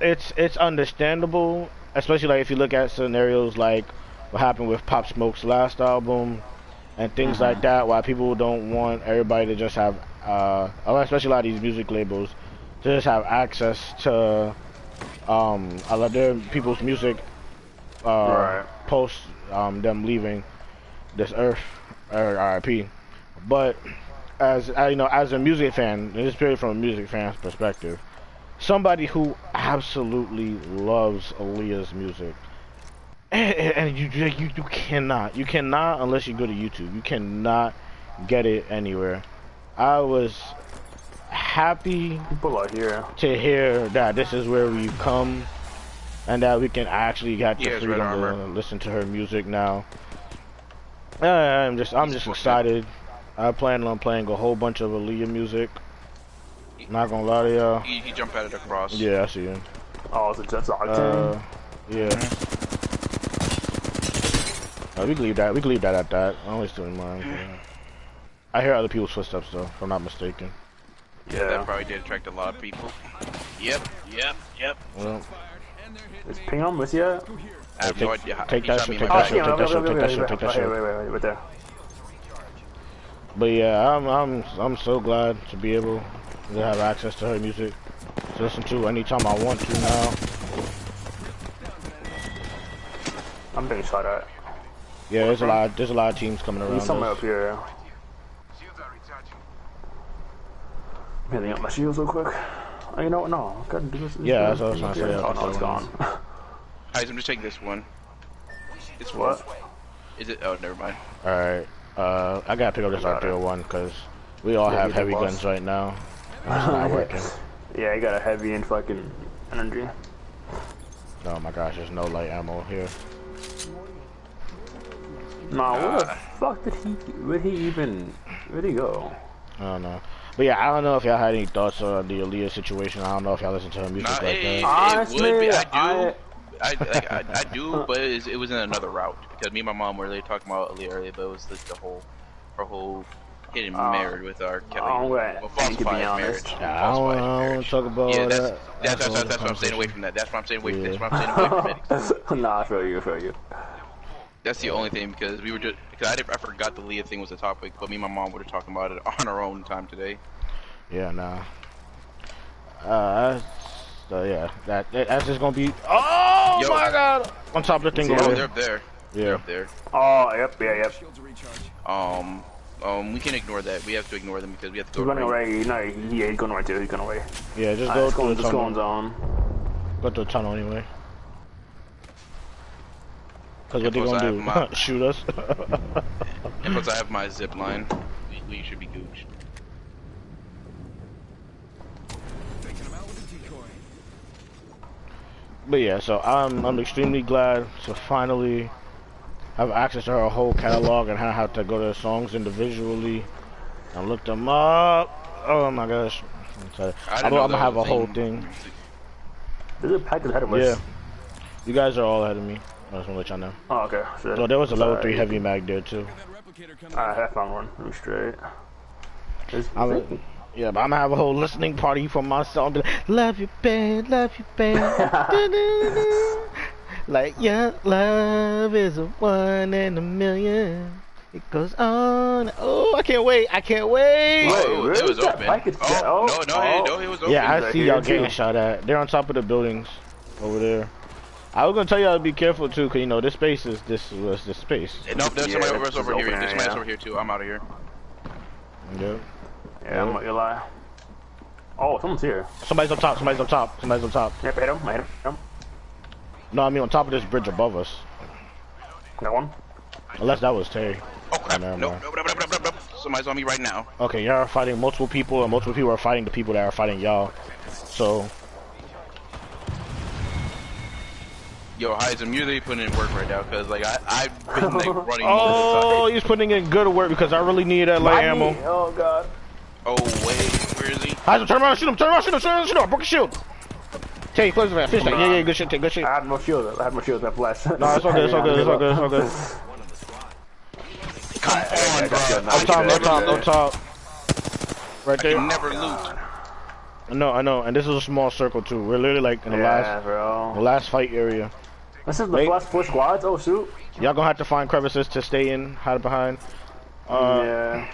it's understandable, especially like if you look at scenarios like what happened with Pop Smoke's last album and things like that. Why people don't want everybody to just have, especially a lot of these music labels, to just have access to a lot of their people's music post them leaving this earth, or RIP. But as you know, as a music fan, this is purely from a music fan's perspective, somebody who absolutely loves Aaliyah's music, and you cannot unless you go to YouTube, you cannot get it anywhere. I was happy to hear that this is where we've come, and that we can actually get the freedom to listen to her music now. I'm just excited. I plan on playing a whole bunch of Aaliyah music. Not gonna lie to y'all. He jumped at it across. Yeah, I see him. Oh, is it just Octane? Yeah. We can leave that. We can leave that at that. I'm only still in mind. I hear other people's footsteps though, if I'm not mistaken. Yeah, that probably did attract a lot of people. Yep. Well, is Ping on with you? I have no idea. Take that shit. Take that shit. Take that shit. Wait there. But yeah, I'm so glad to be able to have access to her music to listen to anytime I want to now. I'm being shot at. Yeah, there's a lot of teams coming around. He's somewhere up here. I'm hitting up my shields real quick. Oh, you know what? No, I gotta do this. Yeah, that's what I was trying to say. Oh no, it's gone. Guys, I'm just taking this one. It's what? Is it? Oh, never mind. Alright, I gotta pick up this R301 because we all have heavy guns right now. It's not working. Yeah, I got a heavy and fucking energy. Oh my gosh, there's no light ammo here. Nah, where the fuck did where'd he go? I don't know. But yeah, I don't know if y'all had any thoughts on the Aaliyah situation. I don't know if y'all listen to her music like that. Honestly, it would be. I do, but it was in another route because me and my mom were really talking about Aaliyah earlier, but it was like her whole getting married with our Kelly. Falsified marriage. I don't want to talk about that. That's why I'm staying away from that. That's why I'm staying away from it. That's why I'm staying away from it. Nah, I feel you. That's the only thing because we were just I forgot the Leah thing was the topic, but me and my mom were talking about it on our own time today. Yeah, nah. Yeah, that's just gonna be. Oh my God! On top of the thing. Oh, they're up there. Yeah. They're up there. Oh, yep. We can ignore that. We have to ignore them because we have to go. He's running away. No, he's going right too. He's going away. Yeah, just go through the tunnel. Zone. Go through the tunnel anyway. Cause what they gonna do? Shoot us? And plus, I have my zip line. We should be gooched. But yeah, so I'm extremely glad to finally have access to her whole catalog and how to go to the songs individually and look them up. Oh my gosh! I'm gonna have a whole thing. There's a package ahead of us. Yeah, you guys are all ahead of me. I just wanna let y'all know. Oh, okay. Sure. So there was a level 3 heavy mag there too. I found one. I'm straight. Yeah, but I'm gonna have a whole listening party for myself. Love you, babe, like your love is a 1 in a million. It goes on. Oh, I can't wait. Oh, it was open. No, it was open. Yeah, I see y'all getting shot at. They're on top of the buildings over there. I was gonna tell y'all to be careful too, cause you know this space is this space. No, there's somebody over here. There's somebody over here too. I'm out of here. Yep. Yeah, I'm not gonna lie. Oh, someone's here. Somebody's up top. Yep, hit him. No, I mean on top of this bridge above us. That one? Unless that was Terry. Oh crap! Nope. Somebody's on me right now. Okay, y'all are fighting multiple people, and multiple people are fighting the people that are fighting y'all. So Yo, Heism, you're really putting in work right now, cause like I've been like running. Oh, he's putting in good work because I really need that light ammo. Oh god. Oh wait, where is he? Heisem, turn around, shoot him, turn around, shoot him, shoot him, broke his shield. Tay, close the van, finish that. Yeah, good shit, Tay, good shit. I had no shield. I had no shield that flash. No, it's all good, it's all good, it's all good, it's all good. Come on, bro. Up top, up top, up top. Right I there. can never loot. I know, and this is a small circle too. We're literally like in the bro. last fight area. This is the last 4 squads. Oh shoot. Y'all gonna have to find crevices to stay in, hide behind. Yeah.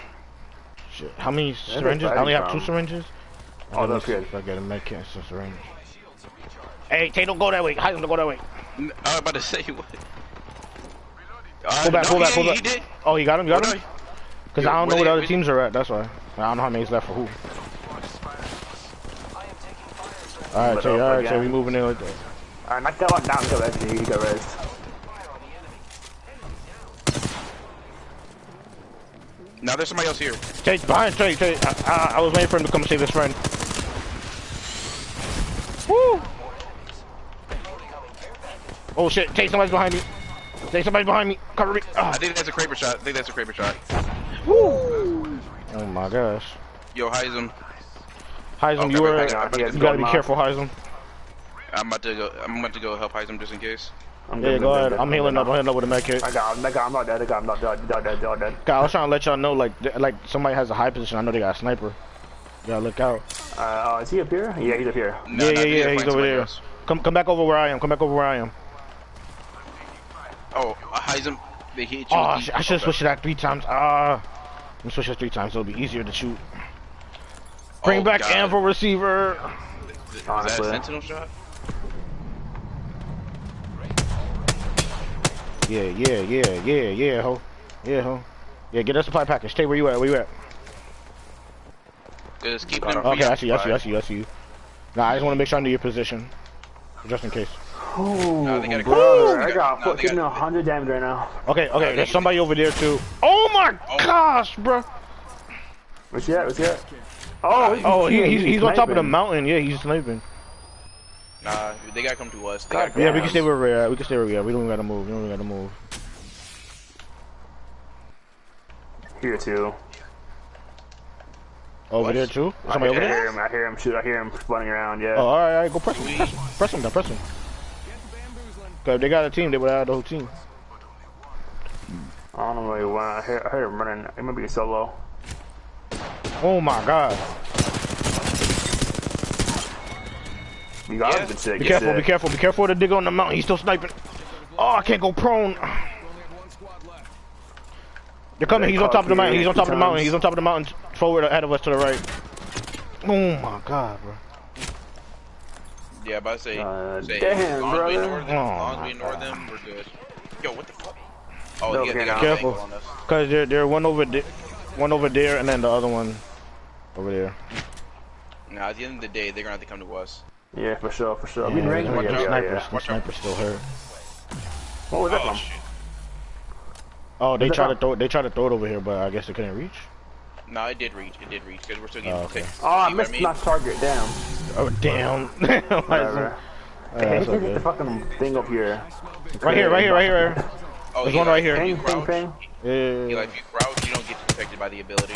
Shit. How many syringes? I only have 2 syringes. Oh, that's good. If I get a med kit and syringe. Hey, Tay, don't go that way. Hide him, don't go that way. I was about to say what? Pull back, pull back, pull back. He did. Oh, you got him, you got him? Because I don't know where where the other they- teams are at, that's why. I don't know how many's left for who. Alright, Tay, we moving in like that. Alright, knock that one down, kill that He got raised. Now there's somebody else here. Tay, behind Tay. I was waiting for him to come save his friend. Woo! Oh shit, Tay, somebody's behind me. Tay, somebody's behind me. Cover me. I think that's a Kraber shot. Woo! Oh my gosh. Yo, Heism. Heisem, you gotta be careful, Heisem. I'm about to go help Heisem just in case. Yeah, go ahead. I'm healing up with a med kit. I got him. I'm not dead. I'm not dead. God, I was trying to let y'all know, like somebody has a high position. I know they got a sniper. You gotta look out. Is he up here? Yeah, he's up here. No, Yeah, he's over there. Else. Come back over where I am. Oh, Heisem, they hit you. Oh, I should have switched it out 3 times. I'm gonna switch it 3 times. It'll be easier to shoot. Bring back Anvil receiver. Is that a sentinel shot? Yeah, ho. Yeah, get us a supply package. Stay where you at, Just keep them. Okay, I see you. Nah, I just want to make sure I knew your position. Just in case. Oh, No, they gotta brother, I got 100 damage right now. Okay, there's somebody over there too. Oh my gosh, bro. Where's he at? Oh, he's on top of the mountain. Yeah, he's sniping. Nah, they gotta come to us. Yeah, we can stay where we're at. We don't gotta move. Here too. Over there too? Somebody over there? I hear him shoot. I hear him running around. Yeah. Oh, alright, go press him. Press him. Cause if they got a team, they would have the whole team. I don't know where he went. I heard him running. It might be solo. Oh my god. You got him. Sick. Be careful to dig on the mountain. He's still sniping. Oh, I can't go prone. They're coming. He's on top of the mountain. He's on top of the mountain. Forward ahead of us to the right. Oh my god, bro. Yeah, about to say damn, as long as we brother. ignore them, we're good. Yo, what the fuck? Oh, yeah, they got careful. on us. Cause they're one over there, and then the other one over there. Nah, at the end of the day, they're gonna have to come to us. Yeah, for sure. Yeah, the sniper's still hurt. What was that from? Shit. Oh, they tried to throw it over here, but I guess they couldn't reach. No, it did reach, because we're still getting okay. Oh, I missed my target. Damn. Oh damn. Whatever. Hey, just get the fucking thing up here. Right here. Oh, There's one right here. Ping. Yeah, like if you crouch, you don't get detected by the ability.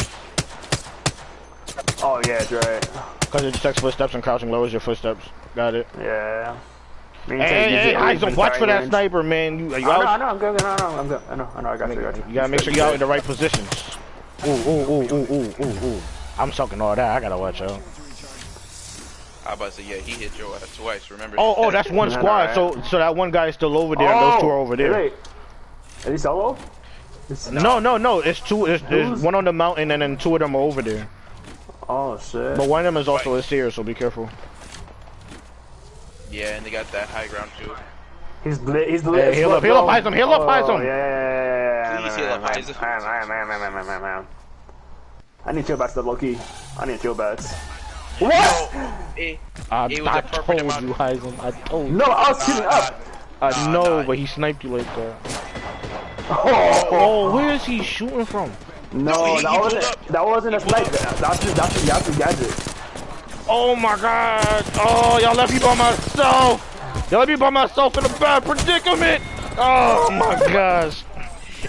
Oh yeah, that's right. Cause it detects footsteps and crouching lowers your footsteps. Got it. Yeah. Hey, Heisem, watch for that sniper, man. Are you out? I know, I'm good. I know, I got you. You gotta make sure you're out in the right positions. Ooh. I'm sucking all that. I gotta watch out. I was about to say, yeah, he hit your ass twice, remember? Oh, that's one squad. So that one guy is still over there, and those 2 are over there. Wait. Are you solo? No. It's 2. There's one on the mountain, and then 2 of them are over there. Oh shit. But one of them is also a seer, so be careful. Yeah, and they got that high ground too. He's lit. Hey, heal up, Heisem. Yeah. Please heal up, Heisem. Man. I need chill bats, though, low key. I need chill bats. What? I It was a perfect told amount. you, Heisem. I told you. No, I was shooting up. I know, but he sniped you like that. Oh, where is he shooting from? No, that wasn't a sniper. That's a gadget. Oh my god! Oh, y'all left me by myself! Yo, let me by myself in a bad predicament. Oh my gosh.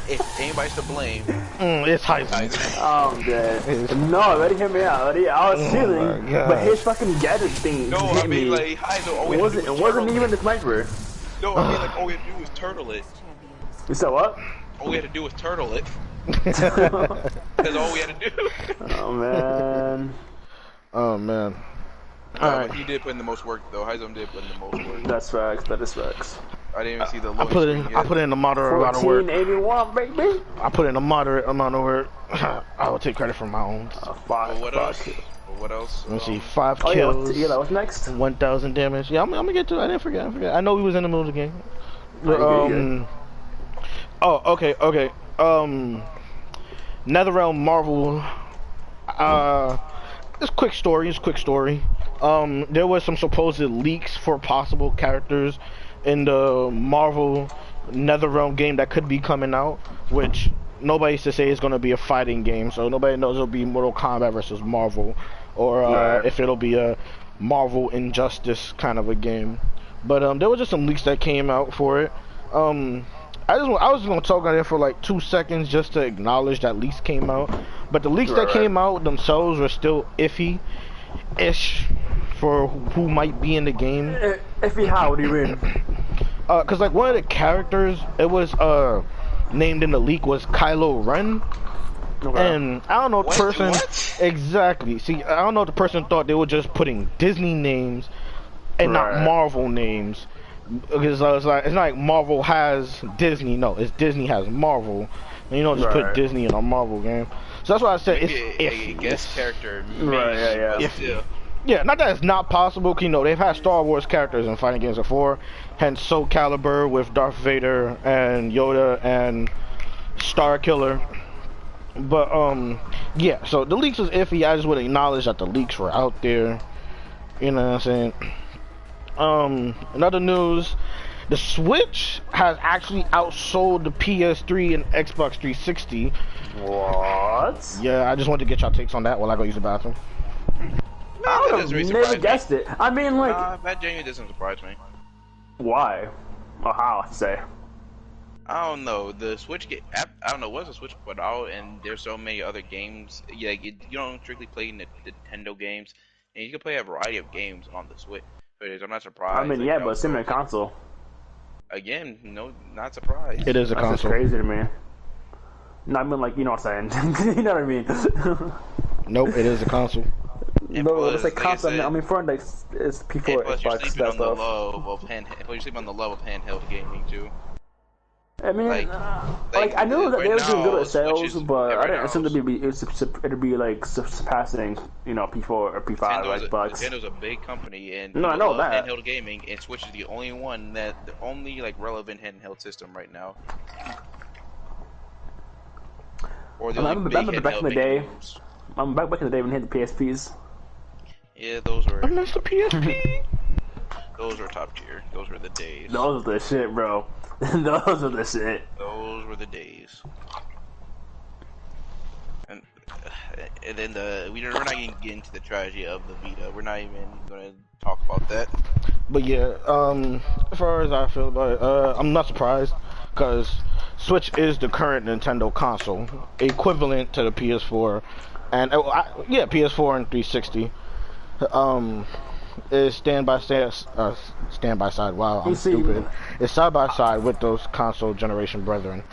If anybody's to blame, It's Heisen. Oh, I'm dead. No, already hit me out. Already, I was shooting, but his fucking gadget thing no, hit I mean me. like Heizo always. It wasn't even the sniper. No, I mean like all we had to do was turtle it. You said what? All we had to do was turtle it. That's all we had to do. Oh man. Oh man. Alright. He did put in the most work though. Heizom did put in the most work. That's facts. That is facts. I didn't even see the. I put in a moderate amount of work. 1481, baby. I put in a moderate amount of work. I will take credit for my own. What else? What else? Let me see. 5 kills. Yeah, that was next. 1,000 damage. Yeah, I'm gonna get to it. I didn't forget. I know we was in the middle of the game. Oh, okay. NetherRealm Marvel. It's quick story. There was some supposed leaks for possible characters in the Marvel NetherRealm game that could be coming out, which nobody used to say is going to be a fighting game, so nobody knows it'll be Mortal Kombat versus Marvel, or if it'll be a Marvel Injustice kind of a game. But there was just some leaks that came out for it. I was just gonna talk on it for like 2 seconds just to acknowledge that leaks came out, but the leaks that came out themselves were still iffy-ish for who might be in the game. Iffy how? What do you mean? Cause like one of the characters it was named in the leak was Kylo Ren. Okay. And I don't know if the person exactly. See, I don't know if the person thought they were just putting Disney names and not Marvel names. Because it's not like Marvel has Disney. No, it's Disney has Marvel. And you don't just put Disney in a Marvel game. So that's why I said it's iffy. A guest character. Yeah, not that it's not possible. 'Cause, you know, they've had Star Wars characters in fighting games before. Hence Soul Calibur with Darth Vader and Yoda and Star Killer. But yeah. So the leaks was iffy. I just would acknowledge that the leaks were out there. You know what I'm saying? In other news, the Switch has actually outsold the PS3 and Xbox 360. What? Yeah, I just wanted to get y'all takes on that while I go use the bathroom. I would have never guessed it. I mean, like, that genuinely doesn't surprise me. Why? Or how? I say. I don't know. The Switch game. I don't know. What's the Switch put out? And there's so many other games. Yeah, you don't strictly play Nintendo games, and you can play a variety of games on the Switch. But I'm not surprised. I mean, yeah, but it's in a console. Again, no, not surprised. It is a console. That's crazy to me. No, I mean, like, you know what I'm saying? You know what I mean? Nope, it is a console. No, it's like console. I mean, for like, it's P4, Xbox, you're sleeping on the love of handheld gaming too. I mean, I knew that they were doing good at sales, but I didn't assume it'd be like surpassing, you know, P4 or P5 Xbox. Nintendo's a big company, and no, I know that handheld gaming, and Switch is the only one the only like relevant handheld system right now. Or the only big back in the day. I'm back in the day when we had the PSPs. Yeah, those were. I missed the PSP. Those were top tier. Those were the days. Those were the shit, bro. Those were the shit. Those were the days. And then we're not even getting into the tragedy of the Vita. We're not even gonna talk about that. But yeah, as far as I feel about it, I'm not surprised because Switch is the current Nintendo console, equivalent to the PS4, and PS4 and 360. Is stand by side. Wow, I'm stupid. It's side by side with those console generation brethren.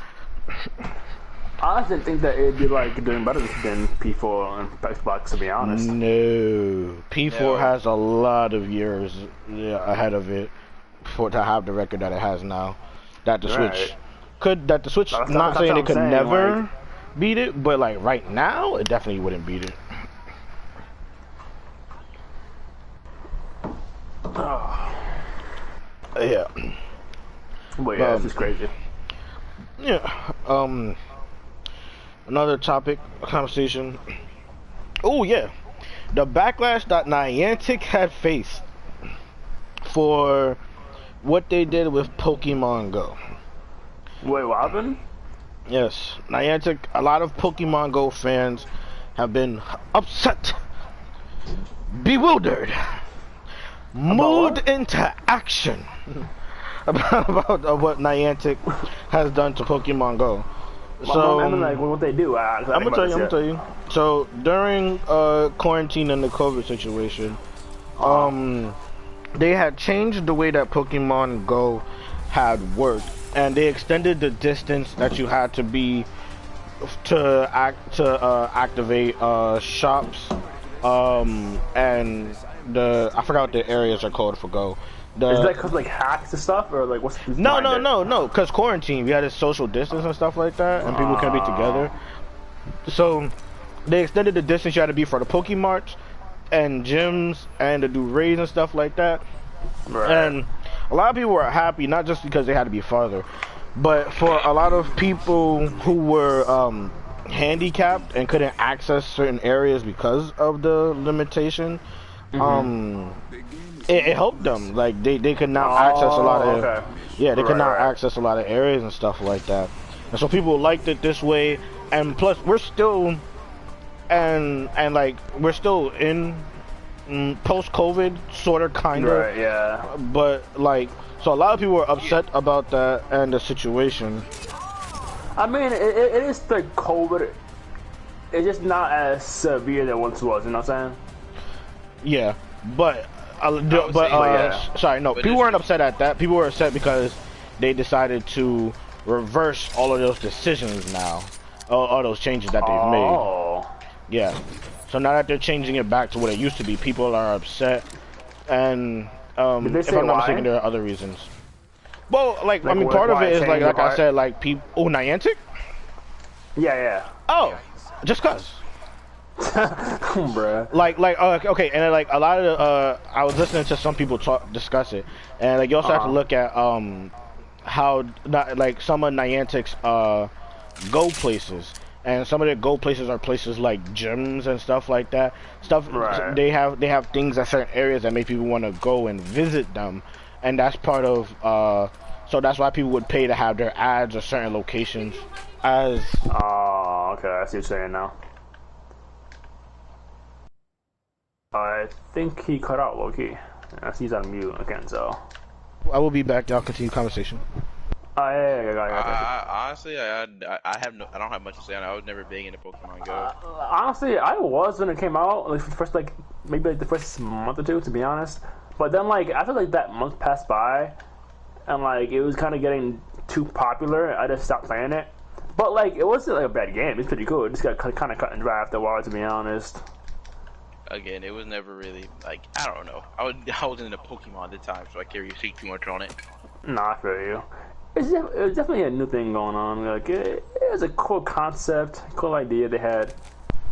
I didn't think that it'd be like doing better than P4 and Xbox, to be honest. No, P4 has a lot of years ahead of it to have the record that it has now. That the Switch not saying it could never beat it, but like right now, it definitely wouldn't beat it. Yeah. But yeah, this is crazy. Yeah. Another topic, conversation. Oh yeah, the backlash that Niantic had faced for what they did with Pokemon Go. Wait, what happened? Yes, Niantic. A lot of Pokemon Go fans have been upset, bewildered, moved into action about what Niantic has done to Pokemon Go. So I mean, like what they do. I'm gonna tell you. So during quarantine and the COVID situation, they had changed the way that Pokemon Go had worked, and they extended the distance that you had to be to activate shops, and I forgot what the areas are called for Go. Is that because like hacks and stuff, or like what's no, because quarantine, we had a social distance and stuff like that, and people can't be together. So they extended the distance you had to be for the Pokemarts and gyms and to do raids and stuff like that. Right. And a lot of people were happy, not just because they had to be farther, but for a lot of people who were handicapped and couldn't access certain areas because of the limitation. It helped them. Like they could now access a lot of they could now access a lot of areas and stuff like that. And so people liked it this way. And plus, we're still we're still in post-COVID, sort of, kind of. Right. Yeah. But like, so a lot of people were upset about that and the situation. I mean, it is the COVID. It's just not as severe than it once was. You know what I'm saying? Yeah, but. Sorry, no. People weren't upset at that. People were upset because they decided to reverse all of those decisions now, all those changes that they've made. Yeah. So now that they're changing it back to what it used to be, people are upset, and if I'm not mistaken, there are other reasons. Well, like I mean, part of it is like I said, like people. Oh, Niantic? Yeah. Oh, just cause. Bruh. Okay, and then, like a lot of I was listening to some people discuss it, and like you also have to look at how like some of Niantic's go places, and some of their go places are places like gyms and stuff like that. Right. They have things at certain areas that make people want to go and visit them, and that's part of so that's why people would pay to have their ads or certain locations as. Oh, okay, I see what you're saying now. I think he cut out low-key. He's on mute again, so. I will be back. Y'all continue conversation. Yeah. Honestly, I don't have much to say on it. I was never big into Pokemon Go. Honestly, I was when it came out, like first, like maybe like the first month or two, to be honest. But then, like after like that month passed by, and like it was kind of getting too popular, I just stopped playing it. But like it wasn't like a bad game. It's pretty cool. It just got kind of cut and dry after a while, to be honest. Again, it was never really like I don't know. I wasn't into Pokemon at the time, so I can't really speak too much on it. Nah, I feel you. It was definitely a new thing going on. Like it was a cool concept, cool idea they had.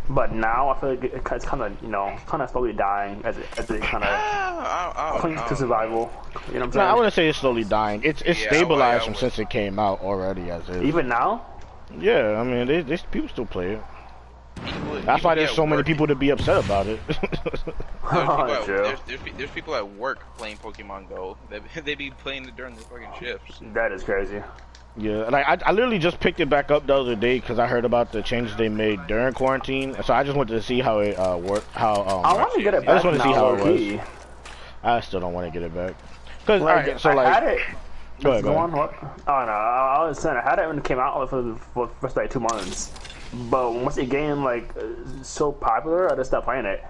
But now I feel like it's kind of slowly dying as it kind of clings to survival. You know what I'm saying? No, I wouldn't say it's slowly dying. It's stabilized from since it came out already as is. Even now? Yeah, I mean, they people still play it. That's why there's so many people to be upset about it. There's people at work playing Pokemon Go. They be playing it during their fucking shifts. That is crazy. Yeah, like I literally just picked it back up the other day because I heard about the changes they made during quarantine. So I just wanted to see how it worked. I want to get it back. I just want to see how it was. I still don't want to get it back. Cause like, I had it. Go on. What? Oh no, I was saying I had it when it came out for the first like 2 months. But once it gained like so popular, I just stopped playing it.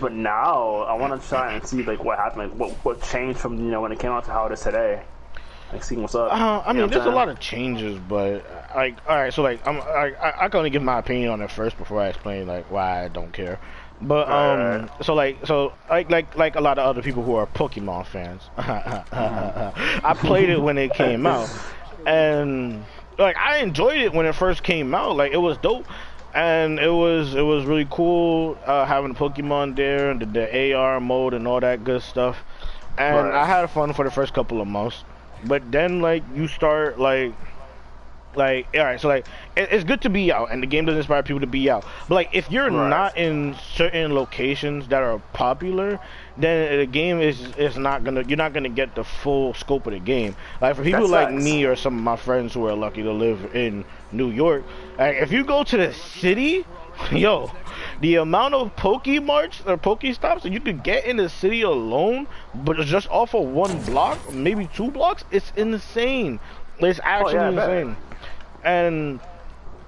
But now I want to try and see like what happened, like what changed from when it came out to how it is today. Like seeing what's up. I mean, there's a lot of changes, but like, all right, so like I can only give my opinion on it first before I explain like why I don't care. But so like a lot of other people who are Pokemon fans, I played it when it came out, and like I enjoyed it when it first came out. Like it was dope, and it was really cool having Pokemon there and the AR mode and all that good stuff. And I had fun for the first couple of months, but then like you start like all right, so like it's good to be out, and the game does inspire people to be out. But like if you're not in certain locations that are popular, then the game is not gonna you're not gonna get the full scope of the game. Like for people like me or some of my friends who are lucky to live in New York, like if you go to the city, yo, the amount of Pokemarts or Pokestops that you could get in the city alone, but just off of one block, maybe 2 blocks, it's insane. It's actually insane. And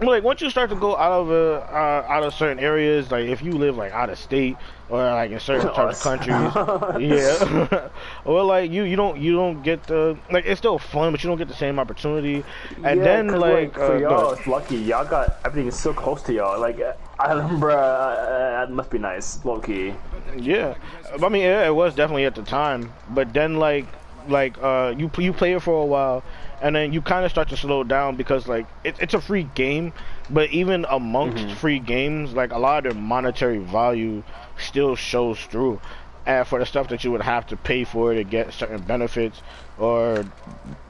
like once you start to go out of certain areas, like if you live like out of state or like in certain types of countries, yeah, or like you don't get the like it's still fun, but you don't get the same opportunity. And then like for y'all, it's lucky y'all got everything is so close to y'all. Like I remember that must be nice, low key. Yeah, I mean it was definitely at the time, but then like you play it for a while. And then you kind of start to slow down because like it's a free game, but even amongst free games, like a lot of their monetary value still shows through. And for the stuff that you would have to pay for to get certain benefits or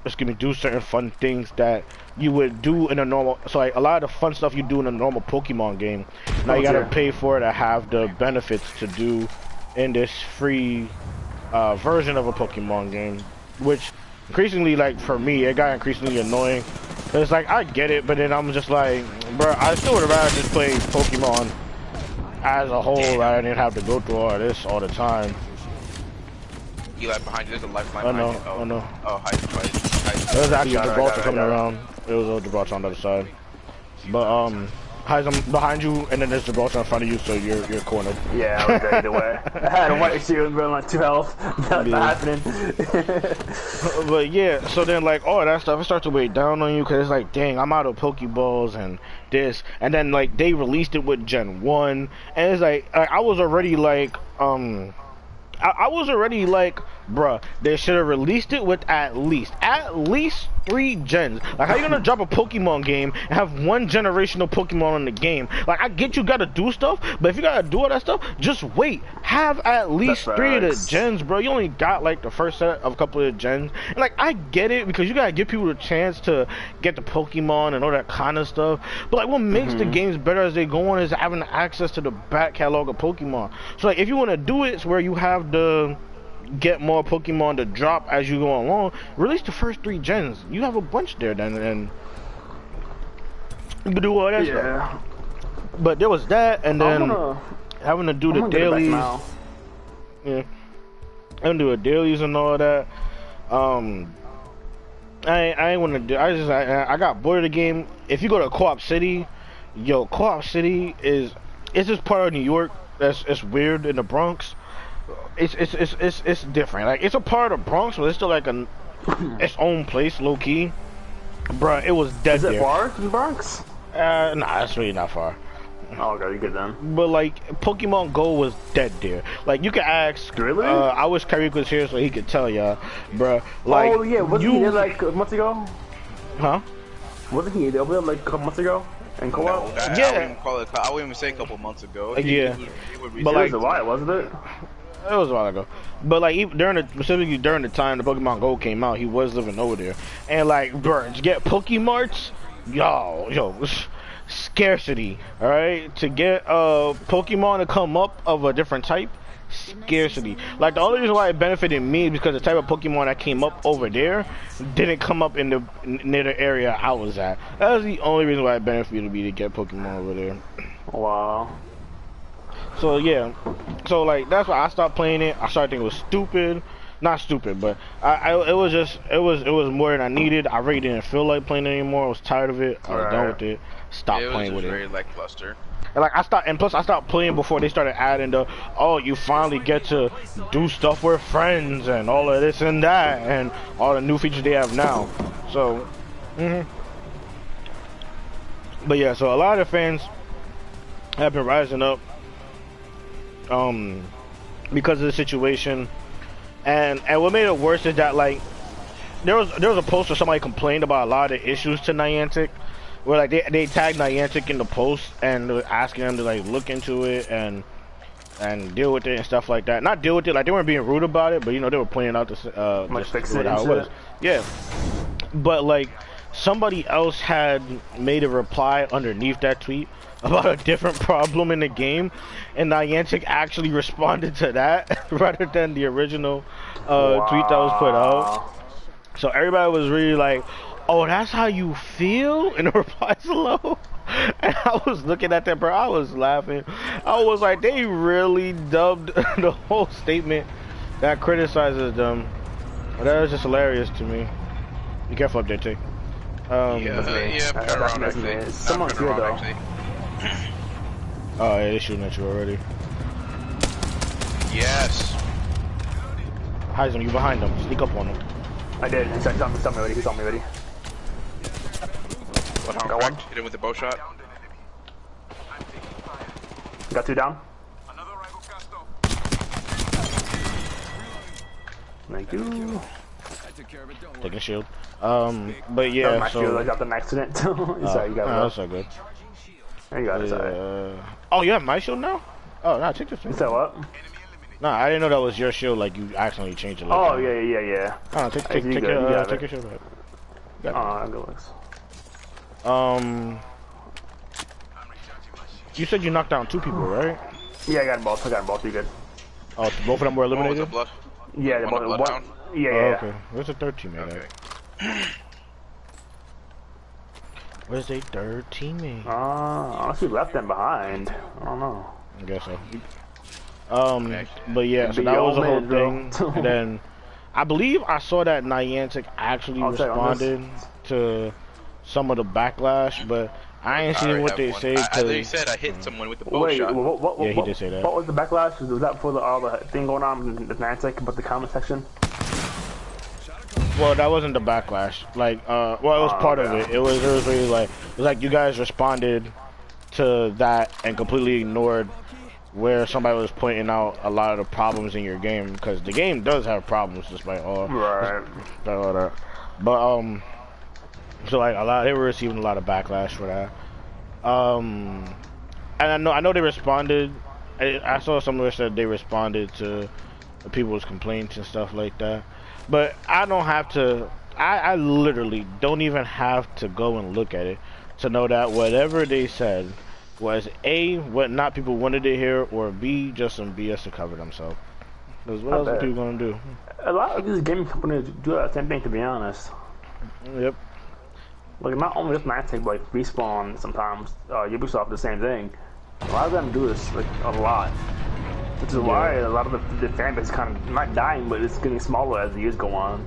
do certain fun things that you would do in a normal. So like a lot of the fun stuff you do in a normal Pokemon game, now you gotta pay for to have the benefits to do in this free version of a Pokemon game, which. Increasingly, like for me, it got increasingly annoying. It's like I get it, but then I'm just like, bro, I still would rather just play Pokemon as a whole. I didn't have to go through all this all the time. Eli behind you, there's a lifeline Oh behind no, you. oh no. Oh, hi. There was actually a Gibraltar coming around. There was a Gibraltar on the other side. But Heiss, I'm behind you, and then there's Gibraltar in front of you, so you're cornered. Yeah, I was there either way. I had a white shield, but like 2 health. That's not happening. But yeah, so then like all that stuff, it starts to weigh down on you, because it's like, dang, I'm out of Pokeballs and this, and then like they released it with Gen 1, and it's like I was already like, I was already like, bruh, they should have released it with at least 3 gens. Like, how you gonna drop a Pokemon game and have 1 generational Pokemon in the game? Like, I get you gotta do stuff, but if you gotta do all that stuff, just wait. Have at least 3 of the gens, bro. You only got like the first set of a couple of gens. And like, I get it because you gotta give people a chance to get the Pokemon and all that kind of stuff. But like, what makes the games better as they go on is having access to the back catalog of Pokemon. So like, if you wanna do it, it's where you have the get more Pokemon to drop as you go along. Release the first 3 gens. You have a bunch there then, and you can do all that stuff. But there was that, and then having to do the dailies. Yeah, having to do the dailies and all that. I ain't want to do. I got bored of the game. If you go to Co-op City, yo, Co-op City it's just part of New York. It's weird in the Bronx. It's different. Like it's a part of Bronx, but it's still like its own place, low key. Bruh, it was dead there. Is it far from the Bronx? Nah, it's really not far. Oh, okay, you good then. But like Pokemon Go was dead there. Like you could ask. Really? I wish Kyrie was here so he could tell y'all, bruh. Like, oh yeah, wasn't he there like a month ago? Huh? Wasn't he there like a couple months ago? And co-op? No, yeah. I wouldn't call it. I wouldn't even say a couple months ago. Yeah. But like, it was a while, wasn't it? It was a while ago, but like specifically during the time the Pokemon Go came out, he was living over there, and like, bro, to get Pokemarts, yo, scarcity, all right, to get Pokemon to come up of a different type, scarcity. Like the only reason why it benefited me is because the type of Pokemon that came up over there didn't come up in near the area I was at. That was the only reason why it benefited me to get Pokemon over there. Wow. So yeah, so like that's why I stopped playing it. I started thinking it was stupid, not stupid, but it was more than I needed. I really didn't feel like playing it anymore. I was tired of it. I was done with it. Stopped playing with it. Very lackluster. And like plus I stopped playing before they started adding the you finally get to do stuff with friends and all of this and that and all the new features they have now. So, but yeah, so a lot of the fans have been rising up. Because of the situation, and what made it worse is that like there was a post where somebody complained about a lot of issues to Niantic, where like they tagged Niantic in the post and they were asking them to like look into it and deal with it and stuff like that. Not deal with it, like they weren't being rude about it, but you know they were pointing out this fix it how it was. Yeah, but like somebody else had made a reply underneath that tweet about a different problem in the game, and Niantic actually responded to that rather than the original tweet that was put out. So everybody was really like, oh, that's how you feel in the replies below. And I was looking at that, bro. I was laughing. I was like, they really dubbed the whole statement that criticizes them. That was just hilarious to me. Be careful up there, T. Yeah, turn around actually. Someone's here though. Oh, yeah, they're shooting at you already. Yes. Heisman, you behind them. Sneak up on them. I did. He's on me already. He's on me already. What harm cracked? Hit him with the bow shot. Got 2 down. Thank you. Taking a shield. But yeah, my so... shield, I got an accident. Sorry, you got it. That's so good. You got it, sorry. Oh, you have my shield now? Oh, no, take this thing. You said what? No, I didn't know that was your shield, like you accidentally changed it. Like Oh, that. yeah. Oh, take your shield back. Good looks. You said you knocked down 2 people, right? Yeah, I got them both. You good? Oh, both of them were eliminated? Yeah, they're both down? Yeah. Okay, where's the third teammate at? Where's the third teammate? Unless we left them behind. I don't know. I guess so. But yeah, so that was the whole thing. And then, I believe I saw that Niantic actually responded to some of the backlash, but I ain't seen what they say. They said I hit someone with the bow shot. Yeah, he did say that. What was the backlash? Was that for all the thing going on in the Niantic, but the comment section? Well, that wasn't the backlash. Like, well, it was part of it. It was really like, it was like you guys responded to that and completely ignored where somebody was pointing out a lot of the problems in your game, because the game does have problems despite all that. But so like they were receiving a lot of backlash for that. And I know they responded. I saw somewhere said they responded to people's complaints and stuff like that. But I don't have to. I literally don't even have to go and look at it to know that whatever they said was A, what not people wanted to hear, or B, just some BS to cover themselves. Because what else are people gonna do? A lot of these gaming companies do that same thing, to be honest. Yep. Like, not only with Niantic, but like Respawn sometimes, Ubisoft, the same thing. A lot of them do this, like, a lot. Which is why a lot of the fan base is kind of not dying, but it's getting smaller as the years go on.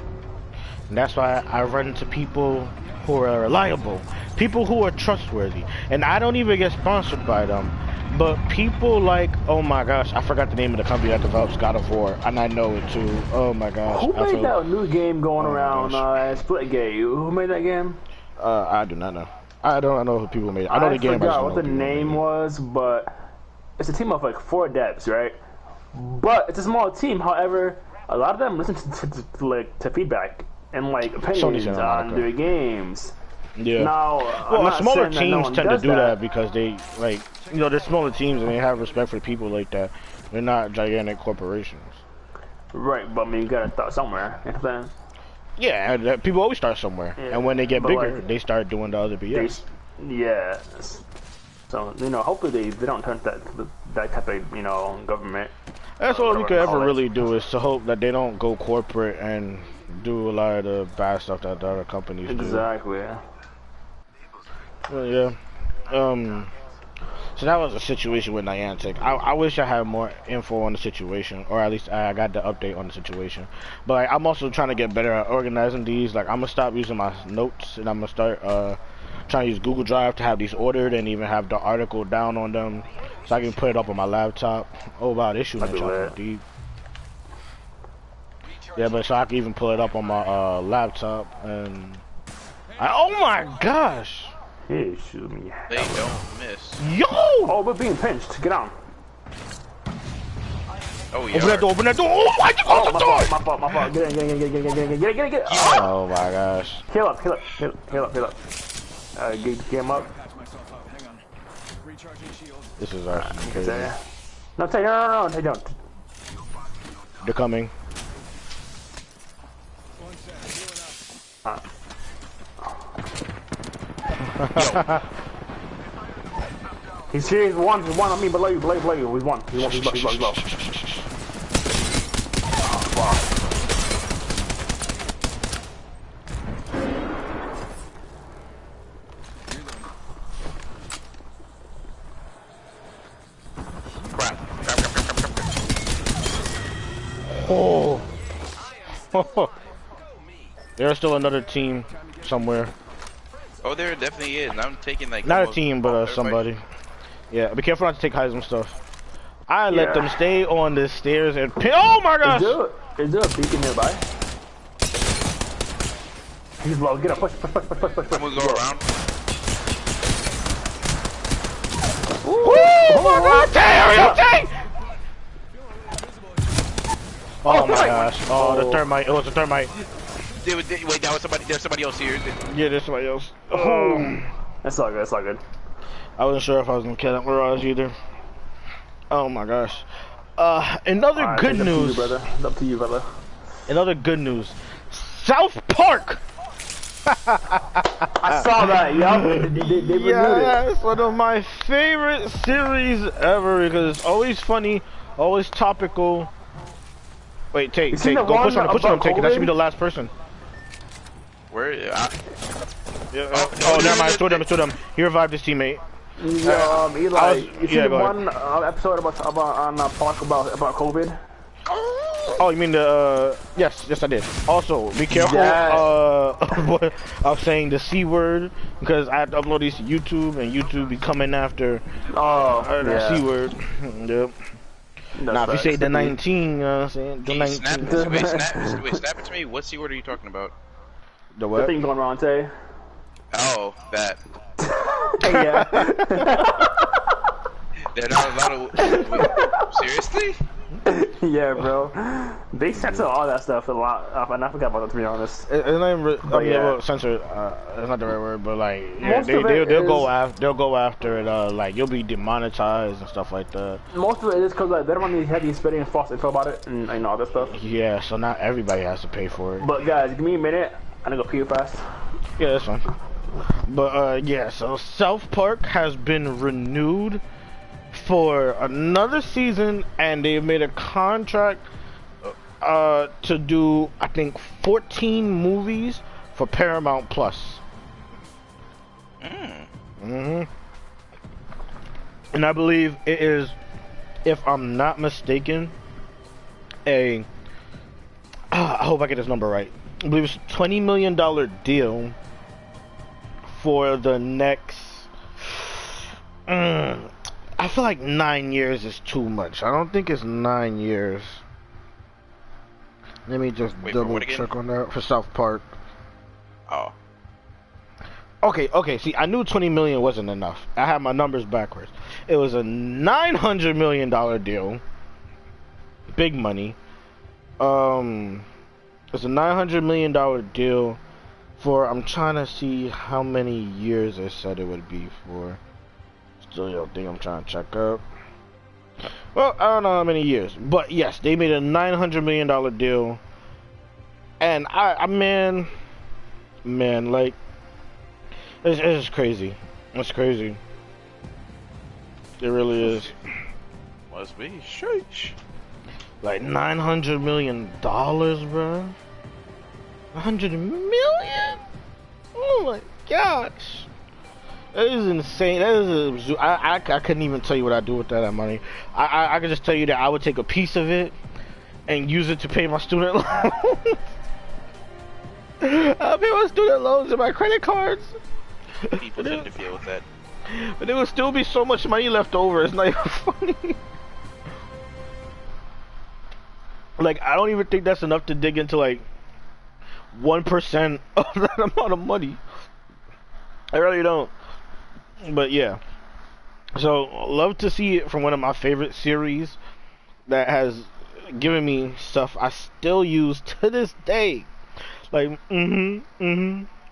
And that's why I run into people who are reliable, people who are trustworthy, and I don't even get sponsored by them. But people like, oh my gosh, I forgot the name of the company that develops God of War, and I know it too. Oh my gosh. Who made that new game going around, Splitgate? Who made that game? I do not know. I don't know who people made it. I know the game. I forgot what the name was, but it's a team of like 4 devs, right? But it's a small team. However, a lot of them listen to feedback and like opinions on their games. Yeah. Now, well, smaller teams tend to do that because they like, you know, they're smaller teams and they have respect for people like that. They're not gigantic corporations. Right, but I mean, you gotta start somewhere. You know what I'm saying? Yeah, people always start somewhere, and when they get bigger, like, they start doing the other BS. Yeah. So you know, hopefully they don't turn that type of government. That's all we could ever really do is to hope that they don't go corporate and do a lot of the bad stuff that the other companies do. Exactly. Well, yeah. So that was a situation with Niantic. I wish I had more info on the situation, or at least I got the update on the situation. But like, I'm also trying to get better at organizing these. Like, I'm gonna stop using my notes, and I'm gonna start trying to use Google Drive to have these ordered and even have the article down on them, so I can put it up on my laptop. Oh wow, they're shooting at y'all deep. Yeah, but so I can even pull it up on my laptop and. Oh my gosh! Hey, shoot me. They don't miss. Yo! Oh, we're being pinched. Get on. Oh yeah. Open that door! Open that door! Oh, why'd you close the door? My fault. Get in. Oh my gosh. Heal up. Get him up. This is actually crazy. No, they don't. They're coming. He's here. He's one on me. Below you. He's one. He's low. Oh. There's still another team somewhere. Oh, there definitely is. I'm taking like Not a almost team, but somebody. Yeah, be careful not to take Heisman stuff. I let them stay on the stairs and pin. Oh my gosh! Is there a beacon nearby? He's low. Get up. Push. I'm gonna go around. Oh my god! Take! Oh my gosh! Oh, the thermite! It was a thermite. Wait, that was somebody. There's somebody else here. Yeah, there's somebody else. That's not good. That's not good. I wasn't sure if I was gonna kill that Mirage either. Oh my gosh. Another good news. It's up to you, brother. Another good news. South Park! I saw that, yup. They renewed it. Yeah, it's one of my favorite series ever because it's always funny, always topical. Wait, take. Go push on him, take. That should be the last person. Where? Yeah. Oh, never mind. It's to them. He revived his teammate. Eli, you see the one episode about Park about COVID? Oh, you mean the yes, I did. Also, be careful of saying the C word because I have to upload these to YouTube and YouTube be coming after the C word. Yep. Now, if you say the 19, you know what I'm saying? The 19. Wait, snap it to me. What C word are you talking about? The what? The thing going on, Tay. Oh, that. Yeah. There are not a lot of. Wait, seriously? Yeah, bro. They censor all that stuff a lot, and I forgot about that, to be honest. It's not even, well, censor. It's not the right word, but like, yeah, they'll go after it. Like you'll be demonetized and stuff like that. Most of it is because like, they don't want me heavy spitting false info about it and all that stuff. Yeah, so not everybody has to pay for it. But guys, give me a minute. I'm gonna go pee fast. Yeah, that's fine. But yeah, so South Park has been renewed for another season, and they've made a contract to do, I think, 14 movies for Paramount Plus. And I believe it is, if I'm not mistaken, I hope I get this number right. I believe it's a $20 million deal for the next. I feel like 9 years is too much. I don't think it's 9 years. Let me just double check on that for South Park. Oh. Okay. See, I knew 20 million wasn't enough. I had my numbers backwards. It was a $900 million deal. Big money. It's a $900 million deal for. I'm trying to see how many years they said it would be for. Still, yo, thing I'm trying to check up. Well, I don't know how many years, but yes, they made a $900 million deal, and man, like, it's just crazy. It's crazy. It really is. Must be sheesh. Like $900 million, bro. 100 million? Oh my gosh. That is insane. That is I couldn't even tell you what I'd do with that money. I could just tell you that I would take a piece of it and use it to pay my student loans. I'll pay my student loans and my credit cards. People tend to deal with that. But there would still be so much money left over. It's not even funny. Like, I don't even think that's enough to dig into, like, 1% of that amount of money. I really don't. But yeah, so love to see it from one of my favorite series that has given me stuff I still use to this day. Like, okay.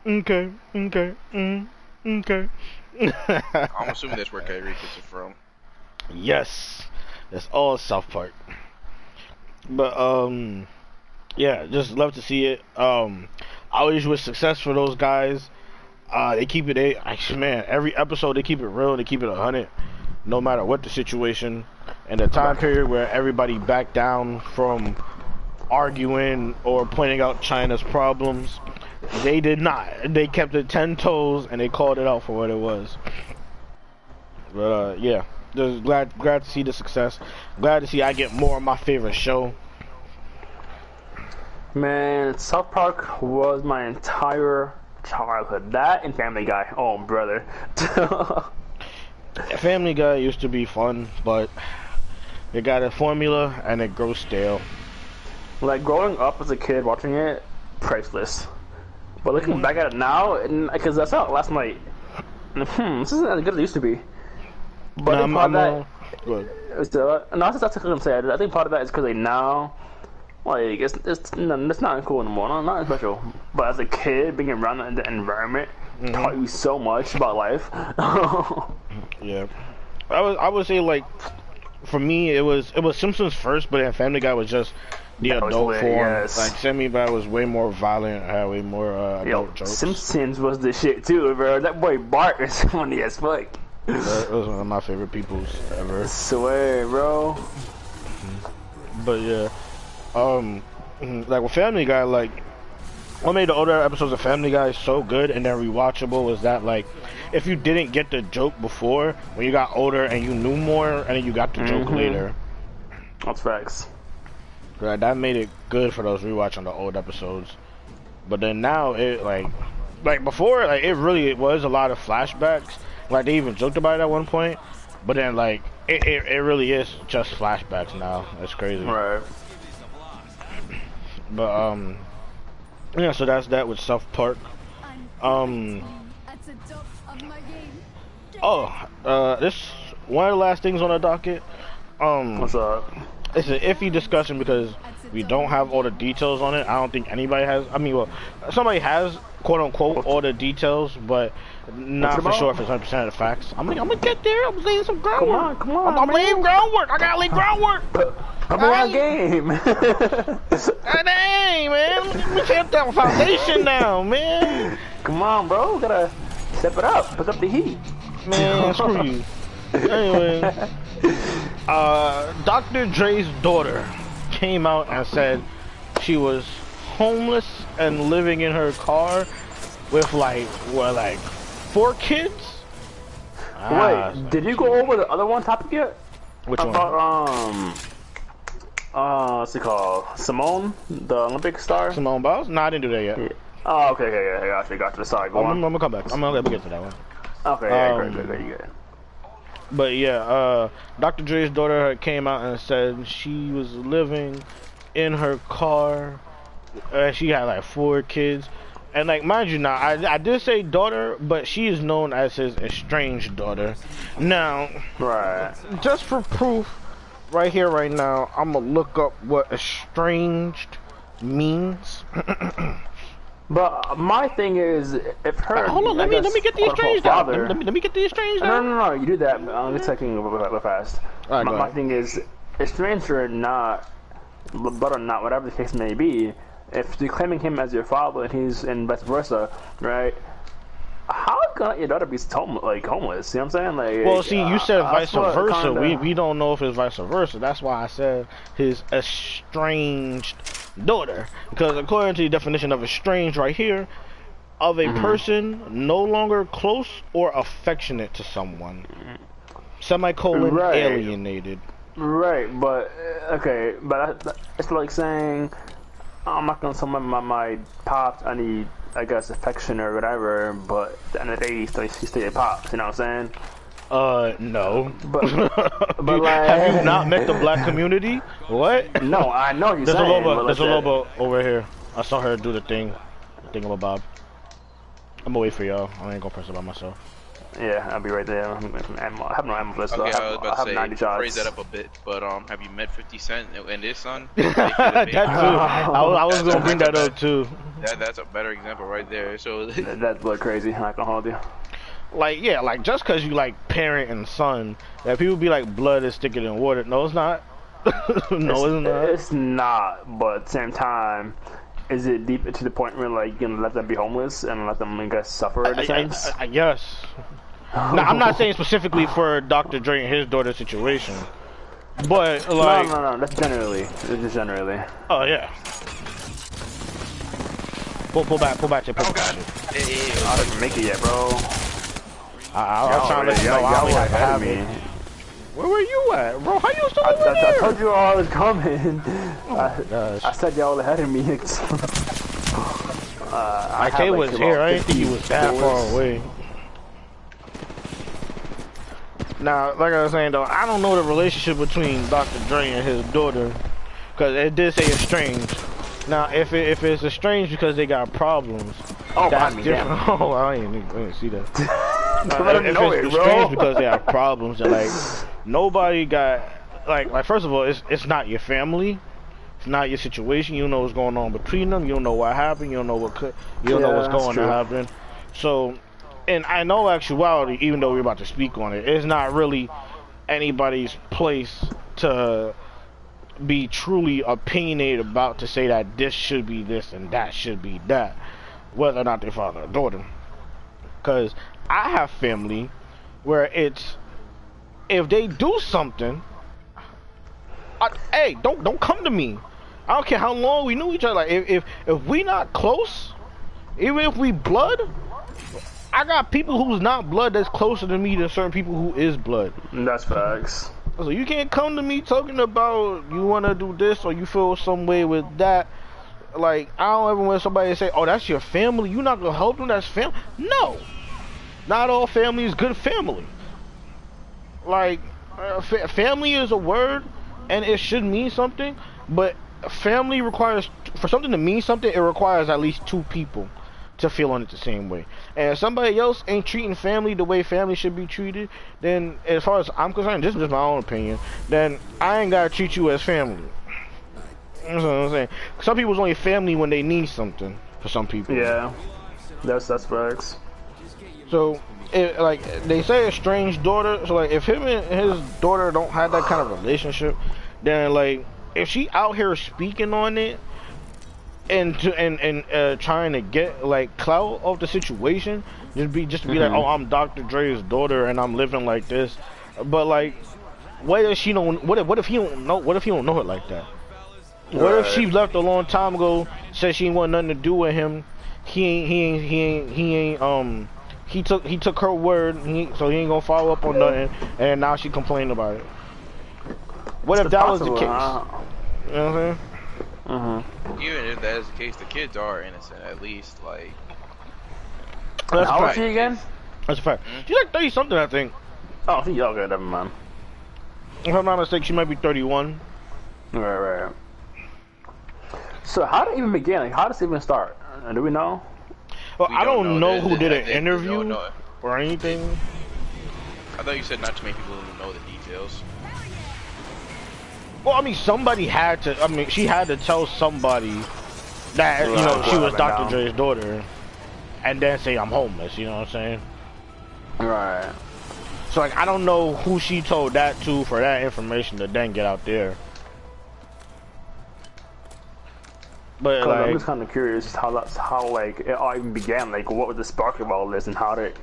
I'm assuming that's where Kyrie gets it from. Yes, that's all South Park. But yeah, just love to see it. I always wish success for those guys. They keep it, man, every episode they keep it real, they keep it 100, no matter what the situation. And the time period where everybody backed down from arguing or pointing out China's problems, they did not. They kept it 10 toes and they called it out for what it was. But yeah, just glad to see the success. Glad to see I get more of my favorite show. Man, South Park was my entire childhood. That and Family Guy. Oh, brother. Family Guy used to be fun, but it got a formula and it grows stale. Like, growing up as a kid watching it, priceless. But looking back at it now, because I saw it last night, this isn't as good as it used to be. But I think part of that... Good. No, that's what I'm saying. I think part of that is because they now... Like, it's not cool anymore. Not special. But as a kid, being around in the environment taught you so much about life. Yeah, I would say, like, for me it was Simpsons first, but then Family Guy was just the adult form. Yes. Like Family Guy was way more violent, had way more adult jokes. Simpsons was the shit too, bro. That boy Bart is funny as fuck. That was one of my favorite peoples ever. I swear, bro. But yeah, like with Family Guy, like what made the older episodes of Family Guy so good and then rewatchable was that, like, if you didn't get the joke before, when you got older and you knew more, and then you got the joke later. That's facts. Right, that made it good for those rewatching the old episodes. But then now it like before, like it was a lot of flashbacks. Like they even joked about it at one point. But then like it really is just flashbacks now. It's crazy. Right. But yeah, so that's that with South Park. This one of the last things on the docket. What's up? It's an iffy discussion because we don't have all the details on it. I don't think anybody has. I mean, well, somebody has, quote unquote, all the details, but not for sure if it's 100% of the facts. I'm gonna get there. I'm laying some groundwork. Come on, I'm laying groundwork. I gotta lay groundwork. I'm on game. Dang, man. We can't have a foundation now, man. Come on, bro. Gotta step it up. Put up the heat. Man, screw you. Anyway, Dr. Dre's daughter came out and said she was homeless and living in her car with like 4 kids. Wait, did you go over the other one topic yet? Which one? What's it called? Simone, the Olympic star? Simone Biles? No, I didn't do that yet. Yeah. Oh, okay, gotcha. Sorry, go on. I'm gonna come back. I'm gonna get to that one. Okay, yeah, good, you good. But yeah, Dr. Dre's daughter came out and said she was living in her car. She had like 4 kids. And like, mind you now, I did say daughter, but she is known as his estranged daughter. Now, right, just for proof, right here, right now, I'm gonna look up what estranged means. But my thing is, if her hold on, let me get the estranged out. Let me get the estranged out. No, you do that. I'm just checking real fast. Right, my thing is, estranged or not, but or not, whatever the case may be, if you're claiming him as your father and he's and vice versa, right? How can your daughter be homeless? You know what I'm saying? Like, well, see, you said vice versa. We don't know if it's vice versa. That's why I said his estranged daughter, because according to the definition of estranged right here, of a person no longer close or affectionate to someone, semicolon alienated. Right, but okay, but it's like saying I'm not gonna tell my pops I need, I guess, affection or whatever, but at the end of the day he stay a pops. You know what I'm saying? No. But like, have you not met the black community? What? No, I know you're saying. There's a Loba over here. I saw her do the thingamabob. I'm gonna wait for y'all. I ain't gonna press it by myself. Yeah, I'll be right there. I have no ammo for this. Okay, I was about to say, 90 shots. Phrase that up a bit, but have you met 50 Cent and his son? That too. I was gonna bring that up too. That's a better example right there. So that's blood crazy. I can hold you. Like, yeah, like just cause you like parent and son, that people be like blood is thicker than water. No, it's not. No, it's not. It's not. But at the same time, is it deep to the point where like you gonna let them be homeless and let them, I guess, suffer in a sense? I guess. Now, I'm not saying specifically for Dr. Dre and his daughter's situation, but like no. That's generally. It's just generally. Oh yeah. Pull back. Oh god. I didn't make it yet, bro. I was trying to let you know I only have me. Where were you at, bro? How you still over I told you all was coming. Gosh. I said y'all ahead of me. IK was here. I didn't think he was that far away. Now, like I was saying though, I don't know the relationship between Dr. Dre and his daughter, cause it did say estranged. Now, if it's estranged because they got problems, that's different. Oh, I didn't see that. If it's estranged because they have problems, and like nobody got like first of all, it's not your family. It's not your situation. You don't know what's going on between them. You don't know what happened. You don't know what know what's going to happen. So, and I know actuality, even though we're about to speak on it, it's not really anybody's place to be truly opinionated about to say that this should be this and that should be that, whether or not they father or daughter. Because I have family where it's if they do something, hey, don't come to me. I don't care how long we knew each other. Like if we not close, even if we blood, I got people who's not blood that's closer to me than certain people who is blood. That's facts. So you can't come to me talking about you want to do this or you feel some way with that. Like I don't ever want somebody to say, "Oh, that's your family. You're not gonna help them. That's family." No, not all family is good family. Like family is a word, and it should mean something, but family requires, for something to mean something, it requires at least two people to feel on it the same way. And if somebody else ain't treating family the way family should be treated, then as far as I'm concerned, this is just my own opinion, then I ain't gotta treat you as family. That's what I'm saying. Some people's only family when they need something, for some people. Yeah, that's facts. So, like, they say estranged daughter, so like, if him and his daughter don't have that kind of relationship, then like, if she out here speaking on it and trying to get like clout of the situation, just to be like, oh, I'm Dr. Dre's daughter and I'm living like this, but like, what if she don't? What if he don't know? What if he don't know it like that? What if she left a long time ago, said she ain't want nothing to do with him? He took her word, so he ain't gonna follow up on nothing, and now she complaining about it. What if that was the case? You know what I'm saying? Even if that is the case, the kids are innocent, at least, like... That's How a old fact. is she again? That's a fact. She's like 30-something, I think. Oh, she's okay, never mind. If I'm not mistaken, she might be 31. Right. So how did it even begin? Like, how does it even start? Do we know? Well, We I don't know They- who did an they interview don't know. or anything. I thought you said not too many people know the details. Well, I mean, somebody had to. I mean, she had to tell somebody that she was Dr. Dre's daughter, and then say I'm homeless. You know what I'm saying? Right. So like, I don't know who she told that to for that information to then get out there. But like, I'm just kind of curious how like it all even began. Like, what was the spark of all this, and how did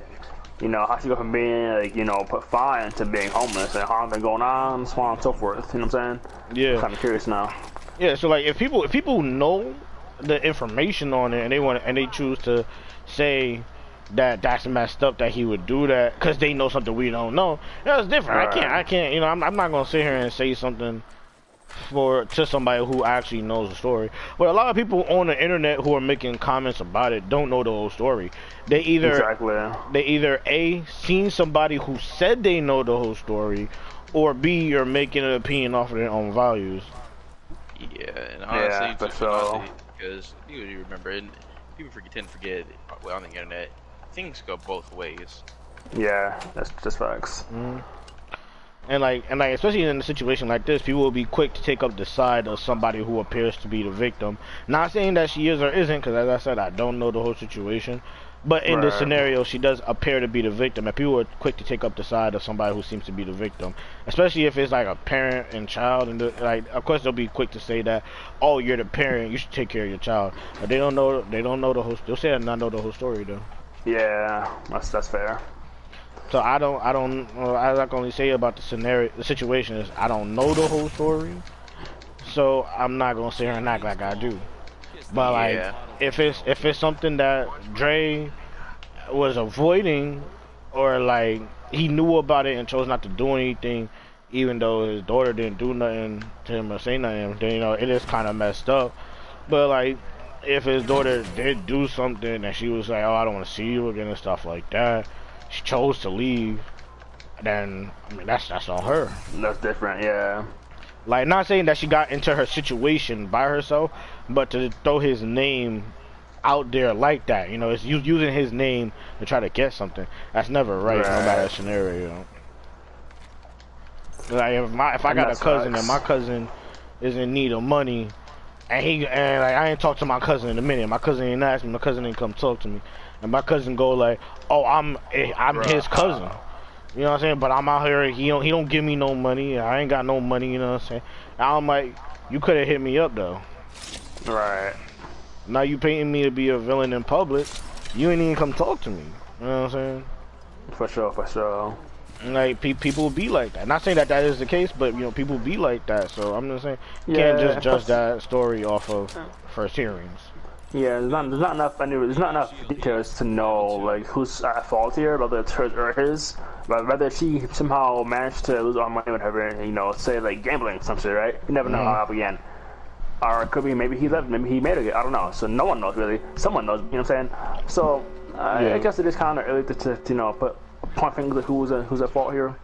how she go from being like put fine to being homeless, and how been going on, so on and so forth. You know what I'm saying? yeah. I'm kind of curious now. Yeah, so like if people know the information on it and they choose to say that that's messed up that he would do that because they know something we don't know, that's different. Right. I can't I'm not gonna sit here and say something to somebody who actually knows the story. But a lot of people on the internet who are making comments about it don't know the whole story. They either A, seen somebody who said they know the whole story, or B, are making an opinion off of their own values. Yeah, and honestly, so. because you remember, and people tend to forget on the internet, things go both ways. Yeah, that's just facts. And like especially in a situation like this, people will be quick to take up the side of somebody who appears to be the victim. Not saying that she is or isn't, because as I said, I don't know the whole situation. But in this scenario, she does appear to be the victim, and people are quick to take up the side of somebody who seems to be the victim. Especially if it's like a parent and child, and like, of course they'll be quick to say that, oh, you're the parent, you should take care of your child. But they don't know the whole. They'll say I not know the whole story though. Yeah, that's fair. So I can only say about the situation is I don't know the whole story, so I'm not gonna sit here and act like I do. But like, if it's something that Dre was avoiding, or like he knew about it and chose not to do anything, even though his daughter didn't do nothing to him or say nothing, then you know it is kind of messed up. But like, if his daughter did do something and she was like, "Oh, I don't want to see you again" and stuff like that, she chose to leave. Then I mean, that's on her. That's different, yeah. Like, not saying that she got into her situation by herself, but to throw his name out there like that, you know, it's using his name to try to get something. That's never right, no matter the scenario. Like, if I got a cousin and my cousin is in need of money, and like, I ain't talked to my cousin in a minute. My cousin ain't asked me. My cousin ain't come talk to me, and my cousin go like, "Oh, I'm his cousin." You know what I'm saying? But I'm out here, he don't give me no money. I ain't got no money, you know what I'm saying? And I'm like, you could have hit me up though. Right. Now you painting me to be a villain in public. You ain't even come talk to me. You know what I'm saying? For sure, for sure. Like, people be like that. Not saying that is the case, but you know, people be like that. So I'm just saying, you can't just judge that story off of first hearings. Yeah, there's not enough. There's not enough details to know like who's at fault here, whether it's hers or his. But whether she somehow managed to lose all money, whatever, and, you know, say like gambling or some shit, right? You never know how it happened again. Or it could be maybe he left, maybe he made it. I don't know. So no one knows really. Someone knows. You know what I'm saying? So I guess it is kind of early to you know point fingers at who's at fault here.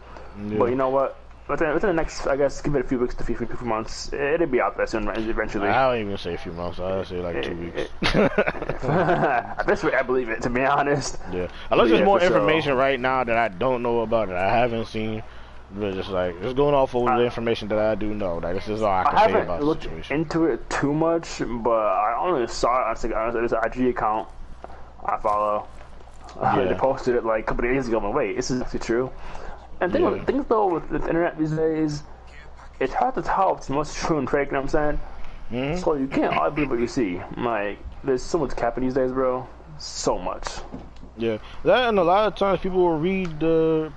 Yeah. But you know what? Within the next, I guess, give it a few weeks to a few months, it'll be out there soon, eventually. I don't even say a few months. I say like 2 weeks. At this rate, I believe it, to be honest. Yeah. Unless there's more information right now that I don't know about, that I haven't seen. But just like, just going off of the information that I do know. Like, this is all I can say about the situation. I haven't looked into it too much, but I only saw it on there's an IG account I follow. They posted it like a couple of days ago. I'm like, wait, this is actually true. And things though with the internet these days, it's hard to tell if it's most true and fake. You know what I'm saying? So you can't always believe what you see. Like, there's so much capping these days, bro. So much. Yeah, that, and a lot of times people will read the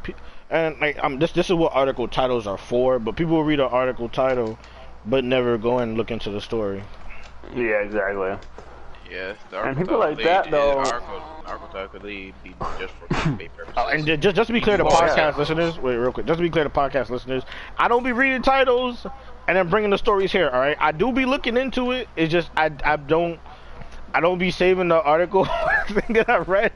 and like this is what article titles are for. But people will read an article title, but never go and look into the story. Yeah, exactly. Yeah, and people like that though. Article title could be just for clickbait purposes. And just to be clear to podcast listeners, wait real quick, just to be clear to podcast listeners, I don't be reading titles and then bringing the stories here. All right, I do be looking into it. It's just I don't be saving the article thing that I read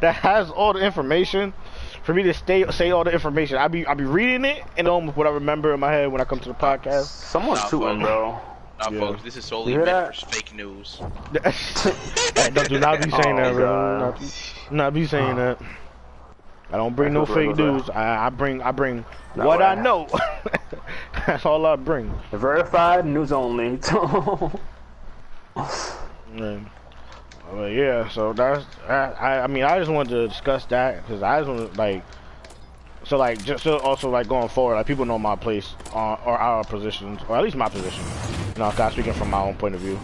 that has all the information for me to say all the information. I be reading it and what I remember in my head when I come to the podcast. Someone's shooting, bro. Folks, this is solely meant for fake news. Do not be saying that, bro. Not be saying that. I don't bring no fake news. I bring what I know. That's all I bring. Verified news only. Yeah, so that's I mean, I just wanted to discuss that because I just want to like. So like, just so also like going forward, like people know my place or our positions, or at least my position. You know, kind of speaking from my own point of view,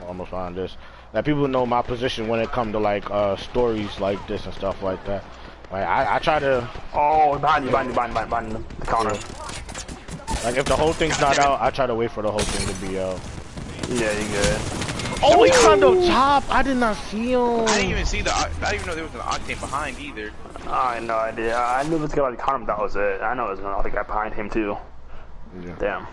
almost on this. That people know my position when it comes to like stories like this and stuff like that. Like I try to. Oh, behind you, the counter. Like if the whole thing's not out, I try to wait for the whole thing to be out. Yeah, you good. Oh, he climbed up top. I did not see him. I didn't even see I didn't even know there was an octane behind either. I had no idea. I knew this guy like caught him. That was it. I know there was another guy behind him too. Yeah. Damn.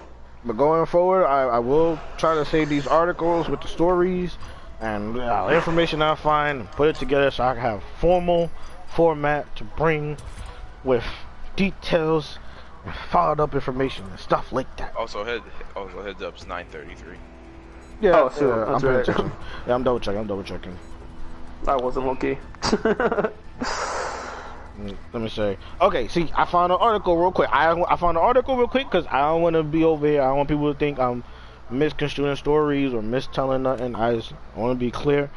But going forward, I will try to save these articles with the stories and information I find and put it together so I can have formal format to bring with details and followed up information and stuff like that. Also heads up, it's 9:33. Yeah, I'm paying attention. Yeah, I'm double checking. I wasn't lucky. Let me say. Okay, see, I found an article real quick. I found an article real quick because I don't want to be over here. I don't want people to think I'm misconstruing stories or mistelling nothing. I want to be clear.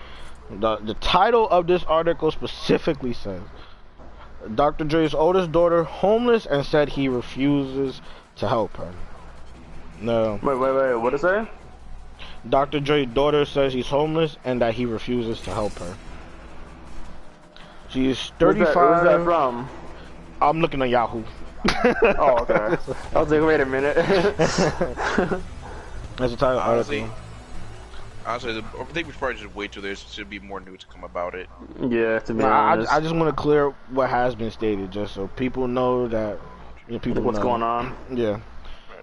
The title of this article specifically says, Dr. Dre's oldest daughter homeless and said he refuses to help her. No. Wait, what is that? Dr. Dre's daughter says he's homeless and that he refuses to help her. She is 35. Where's that from? I'm looking at Yahoo. Oh, okay. I was like, wait a minute. That's the title article. Honestly, I think we should probably just wait till there should be more news to come about it. Yeah, to be honest. I just want to clear what has been stated, just so people know that Yeah, people What's know. going on? Yeah.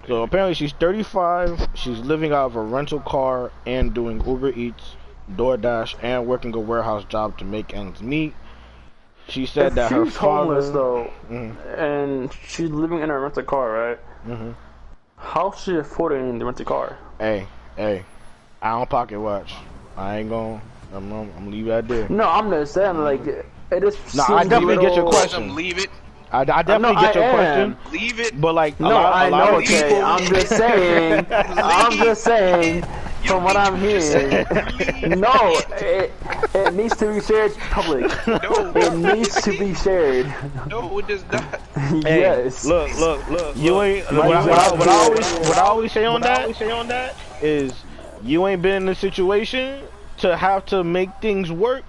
So apparently she's 35. She's living out of a rental car and doing Uber Eats, DoorDash, and working a warehouse job to make ends meet. She said If that her she's father. homeless though, and she's living in a rental car, right? How's she affording the rental car? Hey, I don't pocket watch. I ain't gonna. I'm gonna leave that there. No, I'm just saying, like, it is. No, I definitely get your little- question. Leave it. I definitely get your question. Leave it. But like, No, I know, of okay. people. I'm just saying. I'm just saying. From what I'm hearing, no, it needs to be shared public. No, It needs to be shared. no, it does not. Hey, Yes. Look. You ain't. What I always say on that is, you ain't been in a situation to have to make things work,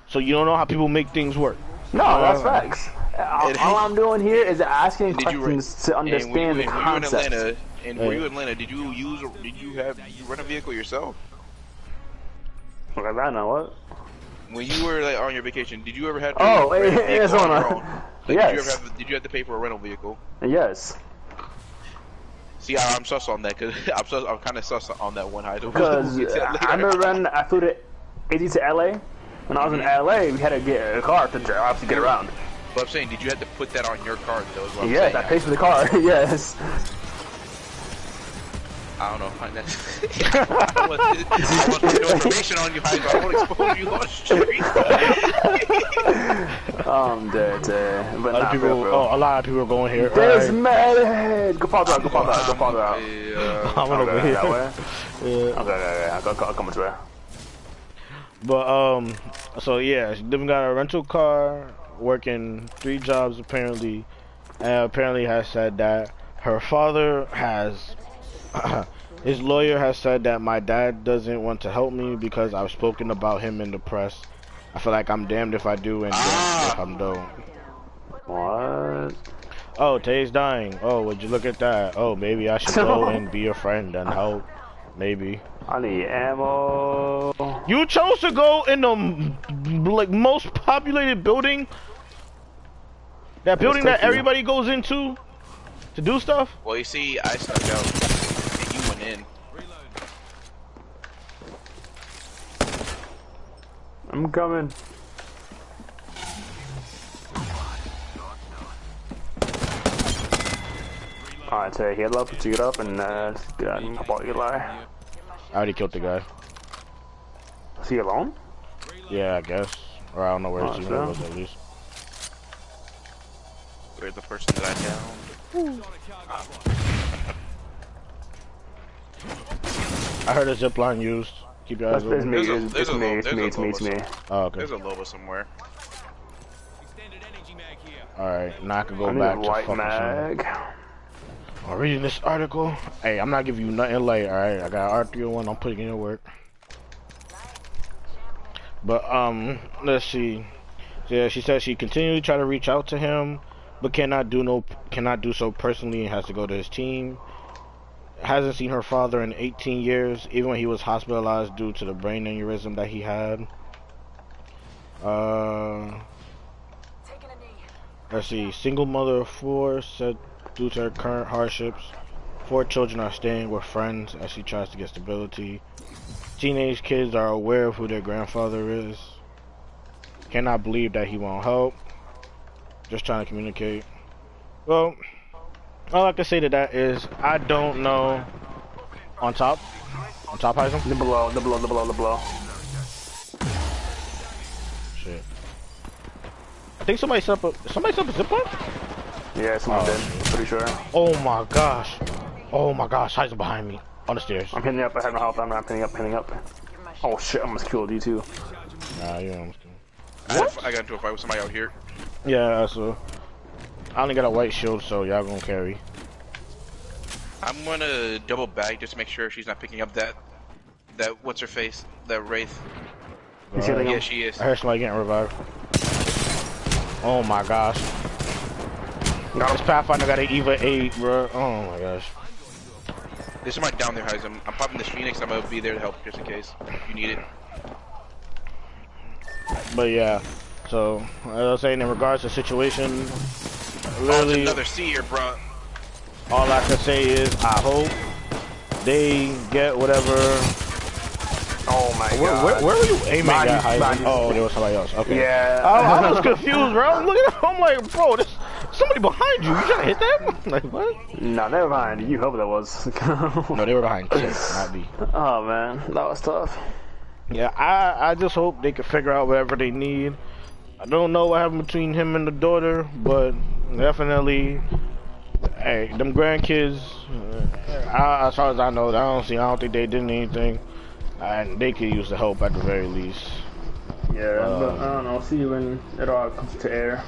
so you don't know how people make things work. No, that's facts. All I'm doing here is asking questions to understand the concept. Were you in Atlanta? Did you rent a vehicle yourself? Like that, now what? When you were like on your vacation, did you ever have to Oh, rent a it's vehicle on on a- your own? Like, yes. Did you have to pay for a rental vehicle? Yes. See, I'm sus on that because I'm kind of sus on that one. Because I remember when I flew to AZ to LA. When I was in LA, we had to get a car to drive to get around. But I'm saying, did you have to put that on your card though? Is what I'm Yes, saying. I paid for the car. Yes. I don't know. I want no information on you, I won't expose you on the street. I'm dead, but not people, real, bro. a lot of people are going here. There's Alright. mad. Go farther out. Go farther out. Go farther out. I'm over Okay, here. that way. Yeah. Okay. I'll come this way. But so yeah, she living got a rental car, working 3 jobs apparently, and apparently has said that her father has. His lawyer has said that my dad doesn't want to help me because I've spoken about him in the press. I feel like I'm damned if I do and damned if I don't. What? Oh, Tay's dying. Oh, would you look at that? Oh, maybe I should go and be a friend and help. Maybe. I need ammo. You chose to go in the like most populated building. That building that everybody goes into to do stuff. Well, you see, I snuck out and you went in. I'm coming. Alright, so heal up, get up, and get out and about Eli. I already killed the guy. Is he alone? Yeah, I guess. Or I don't know where his team sure. was at least. Where's the person that I downed? I heard a zip line used. Keep your eyes That's open. me, There's a it's me. Oh, okay. There's a Loba somewhere. Alright, now I can I go need back a to white fucking mag. I'm reading this article. Hey, I'm not giving you nothing late, alright? I got R301, I'm putting in your work. But, let's see. Yeah, she said she continued to try to reach out to him, but cannot do so personally and has to go to his team. Hasn't seen her father in 18 years, even when he was hospitalized due to the brain aneurysm that he had. Let's see. Single mother of 4 said due to her current hardships, 4 children are staying with friends as she tries to get stability. Teenage kids are aware of who their grandfather is. Cannot believe that he won't help. Just trying to communicate. Well, all I can say to that is I don't know. On top, Heisem? The below. Shit. I think somebody set up a zip line? Yeah, someone did. Pretty sure. Oh my gosh, Heisem behind me on the stairs. I'm hitting up. I have no health. I'm not hitting up. Oh shit! I almost killed you too. Nah, you almost. I got into a fight with somebody out here. Yeah, so I only got a white shield, so y'all gonna carry. I'm gonna double bag just to make sure she's not picking up that what's her face, that Wraith. You see anything Yeah, else? she is. I heard somebody getting revived. Oh my gosh. This Pathfinder got an EVA 8, bro. Oh my gosh. There's somebody down there, Heisem. I'm popping this Phoenix. I'm gonna be there to help just in case you need it. But yeah, so as I was saying, in regards to the situation, Literally, another seer, bro. all I can say is I hope they get whatever. Oh my god. Where were you aiming at, Heisman? Oh, there was somebody else. Okay. Yeah. I was confused, bro. I'm looking at I'm like, bro, there's somebody behind you. You trying to hit that? Like, what? No, they were behind you. Whoever that was. No, they were behind Chip, not me. Oh, man. That was tough. Yeah, I just hope they can figure out whatever they need. I don't know what happened between him and the daughter, but definitely, hey, them grandkids, as far as I know, I don't think they did anything. And they could use the help at the very least. Yeah, but I don't know. See when it all comes to air.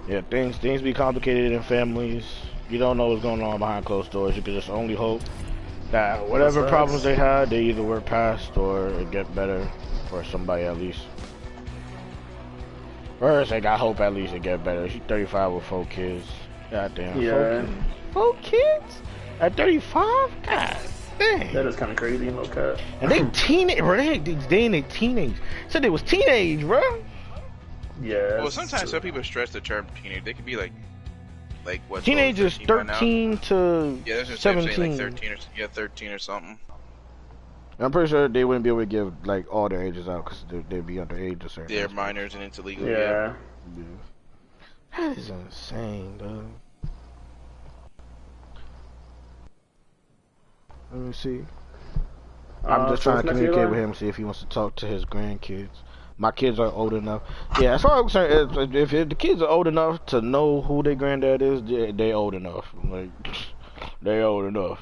Yeah, things be complicated in families. You don't know what's going on behind closed doors. You can just only hope that whatever problems they had, they either work past or it get better for somebody at least. First, I hope at least it get better. She's 35 with 4 kids. Goddamn. Yeah. 4 kids? At 35? God. Dang. That is kind of crazy, no cut. And they teenage, bro. They in their teenage. Said they was teenage, bro. Yeah. Well, sometimes some people stress the term teenage. They could be like what? Teenagers 13 to yeah, that's just 17. Like 13 or something. I'm pretty sure they wouldn't be able to give like all their ages out because they'd be underage or certain. They're minors and into legal. Yeah. That is insane, dude. Let me see. I'm just trying to communicate with him, see if he wants to talk to his grandkids. My kids are old enough. Yeah, as far as I'm concerned, if the kids are old enough to know who their granddad is, they old enough. Like, they old enough.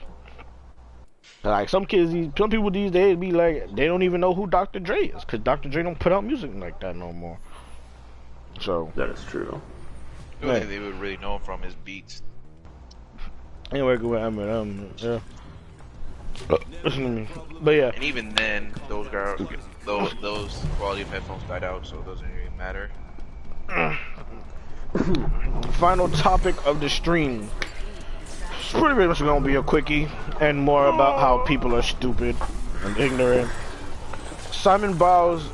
Like, some people these days be like, they don't even know who Dr. Dre is, because Dr. Dre don't put out music like that no more. So. That is true. The only thing they would really know him from his beats. Anyway, go with Eminem, yeah. But yeah. And even then, those quality of headphones died out, so it doesn't really matter. Final topic of the stream. It's pretty much gonna be a quickie and more about how people are stupid and ignorant. Simone Biles.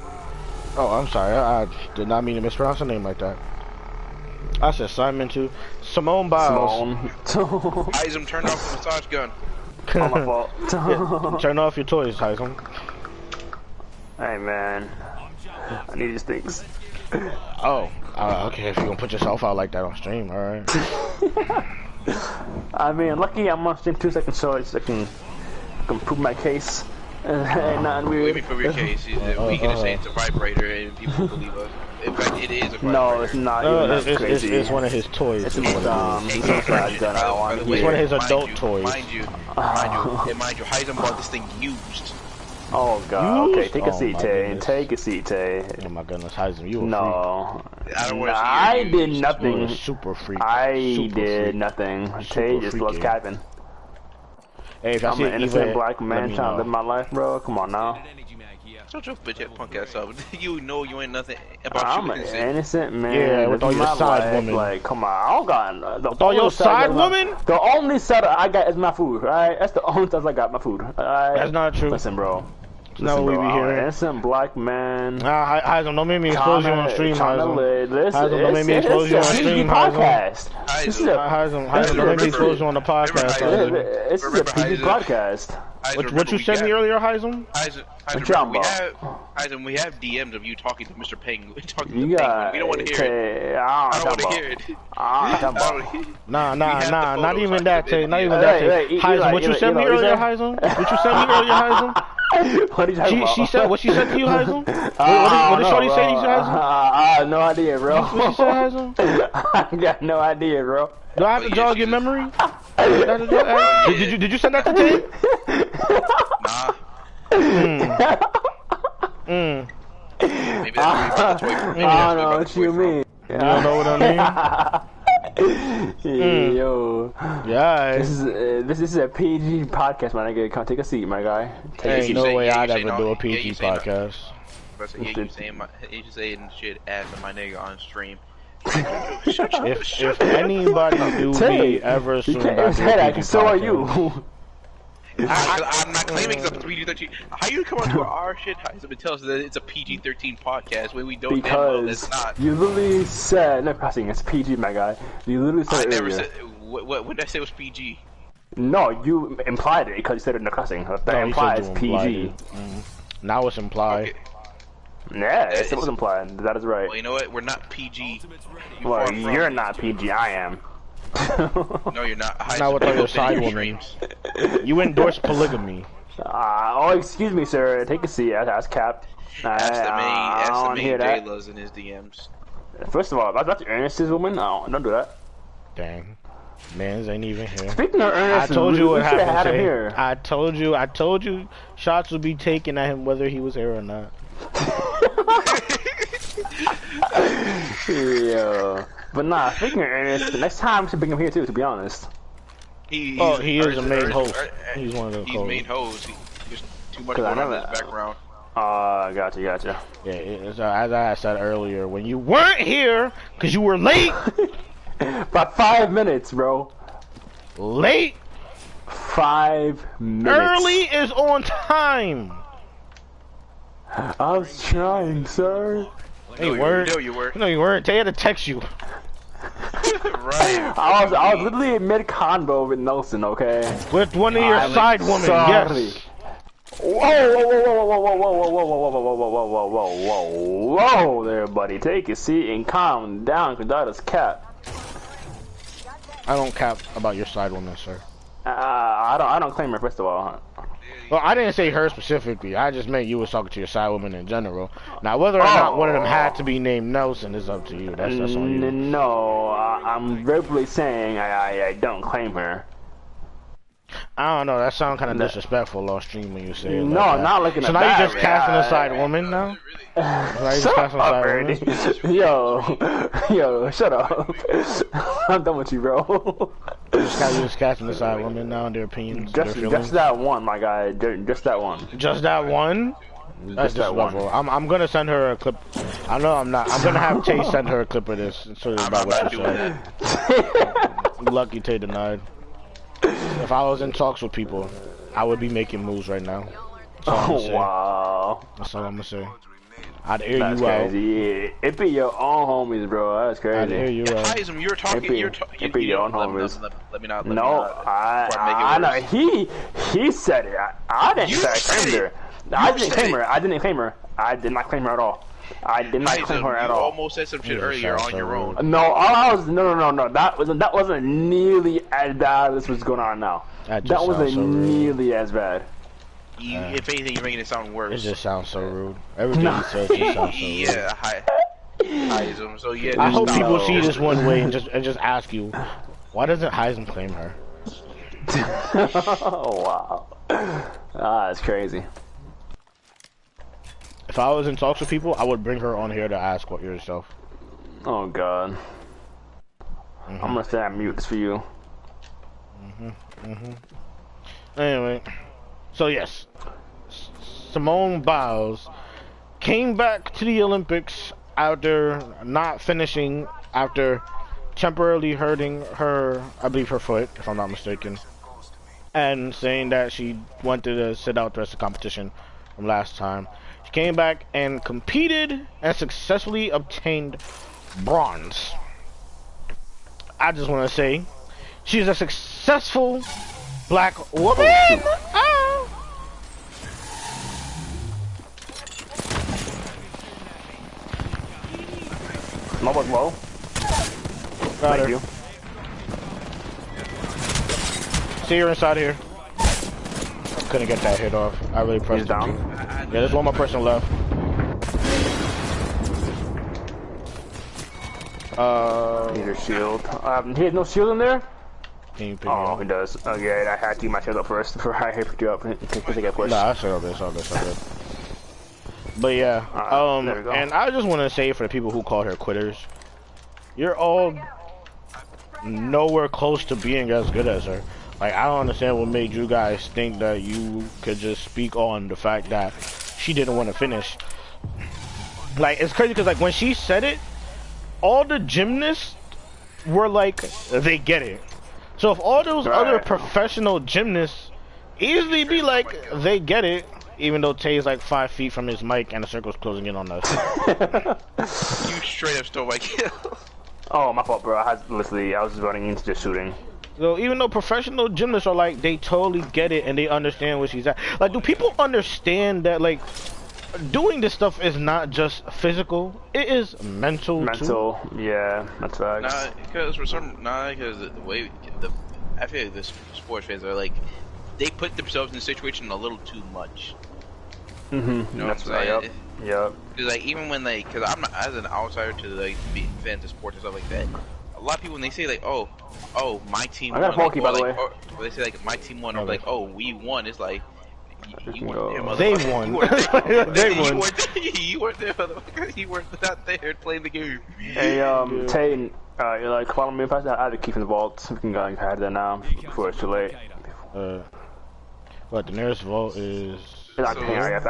Oh, I'm sorry. I did not mean to mispronounce her name like that. I said Simon too. Simone Biles. Heism, turn off the massage gun. Oh, my fault. Yeah, turn off your toys, Heism. Hey, man. I need these things. Oh, okay. If you're gonna put yourself out like that on stream, alright. I mean, lucky I'm on stream 2 seconds so I can prove my case. Ain't nothing weird. Let me prove your case. We gonna say it's a vibrator and people believe us. In fact, it is a vibrator. No, it's not. That's crazy. It's one of his toys. It's one of his adult toys. Mind you, Heisem bought this thing used. Oh god. Used? Okay, take a seat, Tay. Take a seat, Tay. Oh my goodness, Heisem, you a no. freak. I did nothing. You a super freak. I did nothing. Tay just loves capping. Hey, if I'm an innocent black man trying to live my life, bro. Come on now. Shut your bitch ass punk ass up. You know you ain't nothing about I'm an innocent man. Yeah, with all your side women. Like, come on, I don't got with all your side women. The only setup I got is my food. Alright, that's the only stuff I got. My food. Alright. That's not true. Listen, bro. That's what we be hearing. Innocent black man. Heisem, don't make me expose you on stream, Heisem. Heisem, don't make me expose you on stream, Heisem. Heisem, don't make me expose you on the podcast, Heisem. This is a PG podcast. What you sent me earlier, Heisem? Heisem, we have DMs of you talking to Mr. Penguin. We don't want to hear it. I don't want to hear it. Nah, not even that, Tay. Not even that, Tay. Heisem, what you sent me earlier, Heisem? What you sent me earlier, Heisem? What did she said? What she said to you, Heisem? What did Shorty say to you, Heisem? I have no idea, bro. What she said, Heisem? I got no idea, bro. Do I have to jog your memory? Did you send that to Tay? Nah. Maybe that's where I don't know what you mean. You don't know what I mean? Yo. Yeah. This is a PG podcast, my nigga. Come take a seat, my guy. Ain't no way I'd ever do a PG podcast. You saying shit ass to my nigga on stream. If anybody do me ever soon, so are you. I'm not claiming it's a PG-13. How you come onto our shit and tell us that it's a PG-13 podcast when we don't know that it's not? You literally said, no cussing, it's PG, my guy. You literally said I it never earlier. said. What did I say was PG? No, you implied it because you said it in the cussing. That No, implies you PG. implied it. Now it's implied. Okay. Yeah, it was implied. That is right. Well, you know what? We're not PG. Well, far from you're PG. not PG, I am. No, you're not. Now with all your side women. You endorse polygamy. Oh, excuse me, sir. Take a seat. That's Cap. That's the main hear that. J-La's in his DMs. First of all, that's Ernest's woman. No, don't do that. Dang. Mans ain't even here. Speaking of Ernest, I told you what we should have had him happened. here. I told you shots would be taken at him whether he was here or not. Yeah. But nah, speaking of Ernest, the next time we should bring him here too, to be honest. He is a main host. He's one of the He's hosts. main host. There's too much 'Cause I going on in never- his background. Gotcha. Yeah, it's, as I said earlier, when you weren't here because you were late. About 5 minutes, bro. Late. 5 minutes. Early is on time. I was trying, sir. Hey, word. No, you were. No, you weren't. They had to text you. Right. I was literally mid convo with Nelson, okay? With one of your I'm side women, sorry. yes. Whoa there, buddy. Take a seat and calm down, cause that is Cap. I don't cap about your side woman, sir. I don't claim her, first of all. Well, I didn't say her specifically. I just meant you was talking to your side woman in general. Now, whether or not one of them had to be named Nelson is up to you. That's on you. No, I'm verbally saying I don't claim her. I don't know. That sounds kind of disrespectful on stream when you say it. No, like that. not looking So at now that. you just casting a side woman now? Now you just casting a side woman? Yo, shut up. I'm done with you, bro. You just casting a side woman now in their opinions, their feelings? Just that one, my guy. Just that one. Just that one? That's Just that one. disrespectful. I'm gonna send her a clip. I know I'm not. I'm gonna have Tay send her a clip of this. So about what you said. Lucky Tay denied. If I was in talks with people, I would be making moves right now. That's all I'm gonna say. Wow. That's all I'm gonna say. I'd air That's you crazy. Yeah. It be your own homies, bro. That's out. I'd air crazy. you out. Heism, you're talking. It be your own homies. Let me not. No, I know. He said it. I didn't You say I said claimed it. her. I You didn't said claim it. her. I didn't claim her. I did not claim her at all. I did not claim her at you all. almost said some shit Yeah, earlier sounds on your so own. No, all I was no. That wasn't nearly as bad as what's going on now. That just That wasn't sounds so rude. nearly as bad. If anything, you're making it sound It worse. just sounds so rude. Everything you said just sounds so rude. Yeah, Heism. So yeah, I just hope stop. people see this one way and just ask you, why doesn't Heisem claim her? Oh wow. That's crazy. If I was in talks with people, I would bring her on here to ask what yourself. Oh god. I'm gonna stay on mute for you. Anyway, so yes, Simone Biles came back to the Olympics after not finishing, after temporarily hurting her, I believe her foot, if I'm not mistaken, and saying that she wanted to sit out the rest of the competition from last time. She came back and competed and successfully obtained bronze. I just want to say, she's a successful black woman. Ah. Mobile's low. Got Thank her. you. See her inside here. Couldn't get that hit off. I really pressed He's down. it too. Yeah, there's one more person left. Need a shield. He has no shield in there? Can you pick Oh, me he does. Okay, I had to keep my shield up first before I picked you up. Because I get up? pushed. Nah, I said all this, all this, all this. But yeah, there we go. and I just want to say for the people who call her quitters, you're all nowhere close to being as good as her. Like, I don't understand what made you guys think that you could just speak on the fact that she didn't want to finish. Like, it's crazy because, like, when she said it, all the gymnasts were like, they get it. So if all those other professional gymnasts easily be like, they get it, even though Tay's like 5 feet from his mic and the circle's closing in on us. You straight up stole my kill. Oh, my fault, bro. I was running into just shooting. So even though professional gymnasts are like, they totally get it and they understand what she's at. Like, do people understand that, like, doing this stuff is not just physical, it is mental too? Yeah, that's right. Because the way I feel like the sports fans are like, they put themselves in the situation a little too much. You know That's what I'm right. saying? Yep. Cause like even when like, cause I'm not, as an outsider to like be fans of sports and stuff like that. A lot of people when they say like, oh, my team won. I got a Pokey, by the like, way. or they say like my team won, or like, oh, we won. It's like you weren't there, They motherfucker. won. You weren't there. They won. You weren't there, motherfucker. You weren't not there playing the game. Hey, Tay, you're like, follow me fast. I had to keep in the vault. We can go and hide there now before it's too late. What, the nearest vault is... I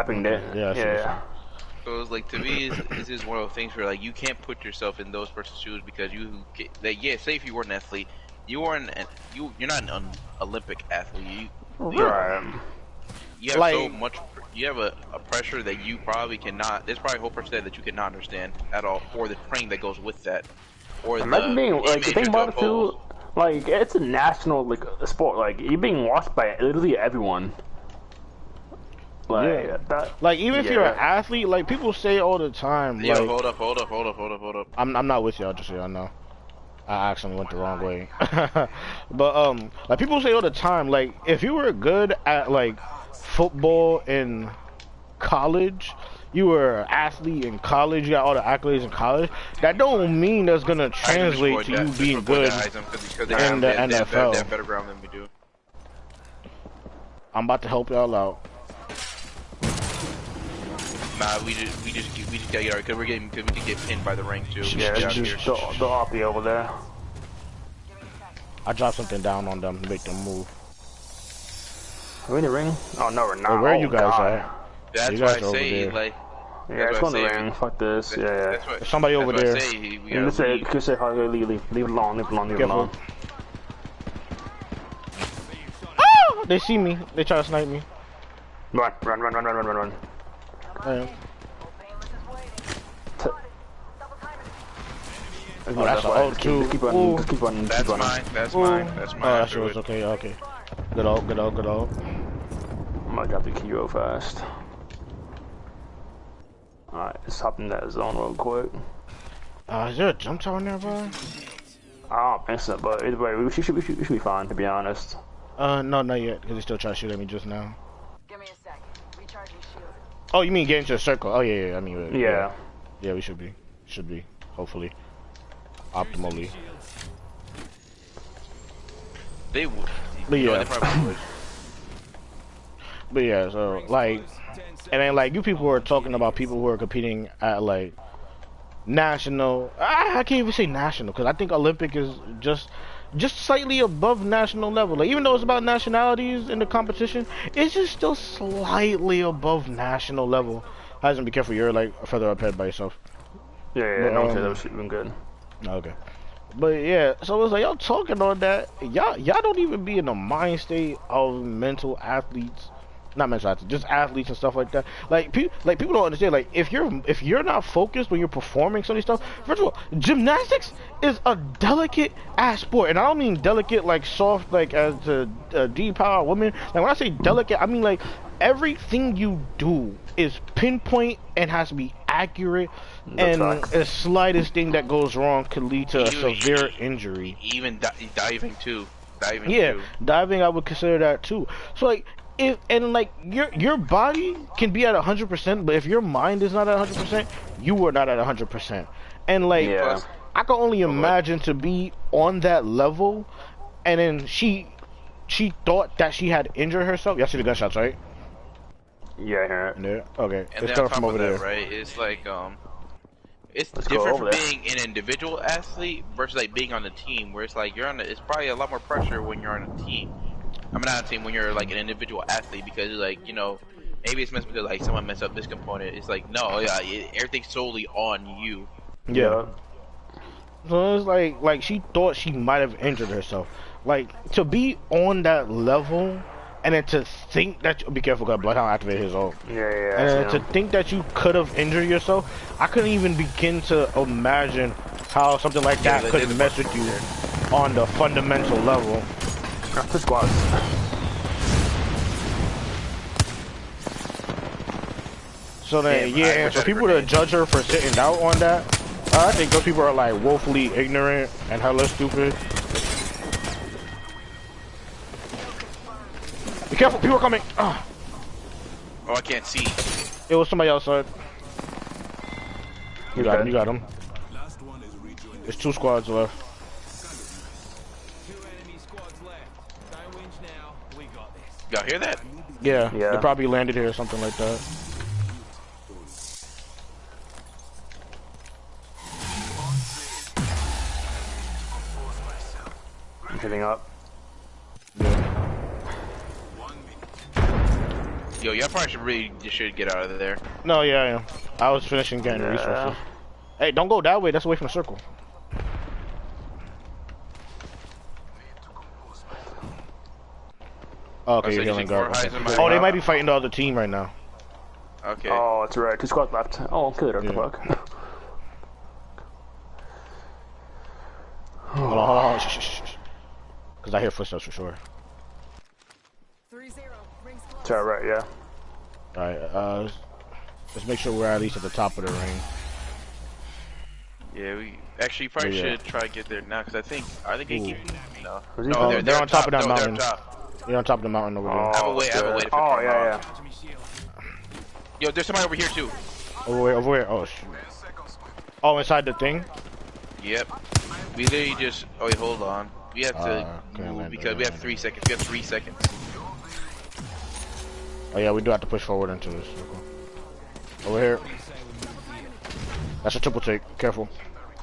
pinged it. Yeah. So it's like, to me, it's just one of those things where like you can't put yourself in those person's shoes because you, like, yeah, say if you were an athlete, you're not an Olympic athlete. You have like, so much. You have a pressure that you probably cannot. There's probably a whole pressure that you cannot understand at all, or the training that goes with that, or imagine being like the thing about it too. Like, it's a national like sport. Like, you're being watched by literally everyone. Like, like even if you're an athlete, like people say all the time. Yo, like, hold up. I'm not with y'all, just so y'all know. I actually went the wrong way. But like people say all the time, like if you were good at like football in college, you were an athlete in college, you got all the accolades in college, that don't mean that's gonna translate to you being good in the NFL. They have better ground than we do. I'm about to help y'all out. Nah, we just gotta get our, cause we can get pinned by the ring too. Yeah, just the RP over there. I dropped something down on them to make them move. Are we in the ring? Oh no, we're not. Where are you guys at? That's you why guys I say there. like. Yeah, it's on the ring. Fuck this. Yeah. There's somebody over there. Let's say, leave it alone. Oh, they see me. They try to snipe me. Run. Oh, that's an O2. Just keep running. That's mine. Oh, that's yours. Okay. Good old. I'm gonna drop the key real fast. Alright, let's hop in that zone real quick. Is there a jump tower in there, bro? I don't think so, but either way, we should be fine, to be honest. No, not yet, because he still trying to shoot at me just now. Give me a sec. Recharging shield. Oh, you mean get into a circle? Oh, yeah. I mean, yeah. Yeah, we should be. Hopefully. Optimally. They would. But yeah. They probably would. But yeah, so, like, and then, like, you people are talking about people who are competing at, like, national, I can't even say national, because I think Olympic is just slightly above national level. Like, even though it's about nationalities in the competition, it's just still slightly above national level. Hasn't be careful, you're, like, further up ahead by yourself. Yeah, no one said that was even good. Okay. But yeah, so it's like y'all talking on that. Y'all don't even be in the mind state of mental athletes. Not mental athletes, just athletes and stuff like that. Like people don't understand. Like if you're not focused when you're performing some of these stuff. First of all, gymnastics is a delicate ass sport, and I don't mean delicate like soft like as a D-power woman. Like when I say delicate, I mean like everything you do is pinpoint and has to be accurate, and the slightest thing that goes wrong could lead to a severe injury. Even diving too. Diving I would consider that too. So like. Like your body can be at 100%, but if your mind is not at 100%, you are not at 100%. And like, I can only imagine to be on that level, and then she thought that she had injured herself. Y'all see the gunshots, right? Yeah, I hear it. Yeah. Okay. And then on top of that, right? It's like it's different from being an individual athlete versus like being on a team, where it's like it's probably a lot more pressure when you're on a team. I'm not saying when you're like an individual athlete, because like, you know, maybe it's messed because like someone messed up this component. It's like no, everything's solely on you. Yeah. So it's like she thought she might have injured herself. Like to be on that level and then to think that be careful, cause Bloodhound activated his ult. Yeah, yeah. And I then see to him. think that you could have injured yourself, I couldn't even begin to imagine how something like that they could did mess with you on the fundamental level. That's the squads. So then, Damn, yeah, I and wish I for had a people to grenade. judge her for sitting out on that, I think those people are like woefully ignorant and hella stupid. Be careful, people are coming. Ah, Oh, I can't see. it was somebody outside. You got him, you got him. There's 2 squads left. Y'all hear that? Yeah, Yeah. they probably landed here or something like that. I'm hitting up. Yo, y'all probably should get out of there. No, yeah. I was finishing getting Yeah. resources. Hey, don't go that way. That's away from the circle. Oh, okay, Oh, so you're you healing see four guard. highs in my- Oh, they might be fighting the other team right now. Okay. Oh, that's right. 2 squads left. Oh, okay, what the Yeah. fuck? Hold on, hold on. Shh, shh, shh. Because I hear footsteps for sure. 3-0. Rings close. It's alright, yeah. Alright, let's make sure we're at least at the top of the ring. Yeah, we actually probably Yeah. should try to get there now because I think are they gatekeeping? No, Was he no, coming? They're on top of that no, mountain. They're on top. You're on top of the mountain over there. I have a way to good. pick Oh, them yeah, up. yeah. Yo, there's somebody over here too. Over where? Oh, shoot. Oh, inside the thing? Yep. We literally just. Oh wait, hold on. We have to okay, move land, because we have land. 3 seconds. We have 3 seconds. Oh, yeah, we do have to push forward into this circle. Over here. That's a triple take. Careful.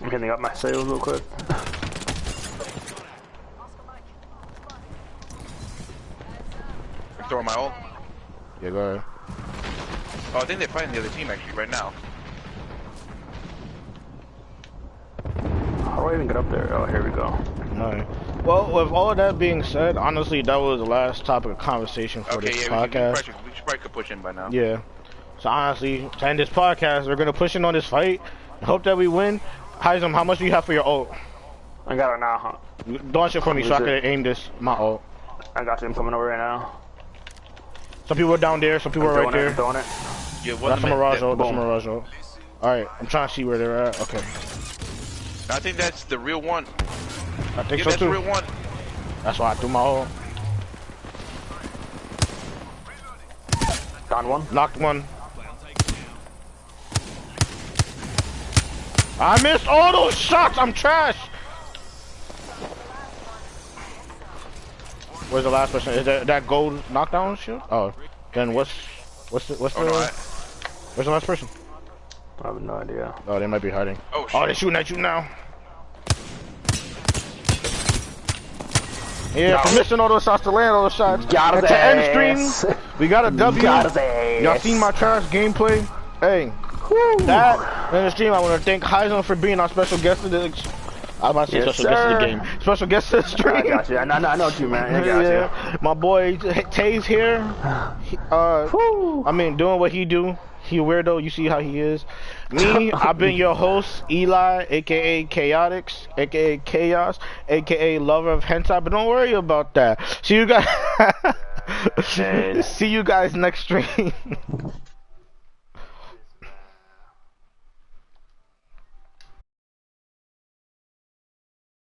I'm hitting up my sails real quick. I'm throwing my ult. Yeah, go ahead. Oh, I think they're fighting the other team actually right now. How do I even get up there? Oh, here we go. Alright. Well, with all of that being said, honestly, that was the last topic of conversation for Okay, this yeah, podcast. we should probably could push in by now. Yeah. So honestly, to end this podcast, we're gonna push in on this fight. Hope that we win. Heizem, how much do you have for your ult? I got it now, huh? Launch it for me so I Is can it? aim this, my ult. I got you. I'm coming over right now. Some people are down there, some people are right I'm there. throwing it. Yeah, one That's a of them- Mirage ult, that's a boom. Mirage ult. Alright, I'm trying to see where they're at. Okay. I think that's the real one. I think Yeah, so that's the too. real one. That's why I threw my ult. Down one. Knocked one. I missed all those shots. I'm trash. Where's the last person? Is that gold knockdown shit? Oh, then what's the Oh no, where's the last person? I have no idea. Oh, they might be hiding. oh Oh, shit. they're shooting at you now. Yeah, for missing all those shots to land all those shots. Got And his to end ass. stream, we got a W. Got his ass. Y'all seen my trash gameplay? Hey, that in the stream, I want to thank Heisen for being our special guest of the. I'm about to say Yes, special guest of the sir. game. Special guest of the stream. I got you. I know what you, man. I got Yeah, my boy Tay's here. Woo. I mean, doing what he do. He a weirdo. You see how he is. Me, I've been your host, Eli, aka Chaotix, aka Chaos, aka Lover of Hentai. But don't worry about that. See you guys. Shit. See you guys next stream.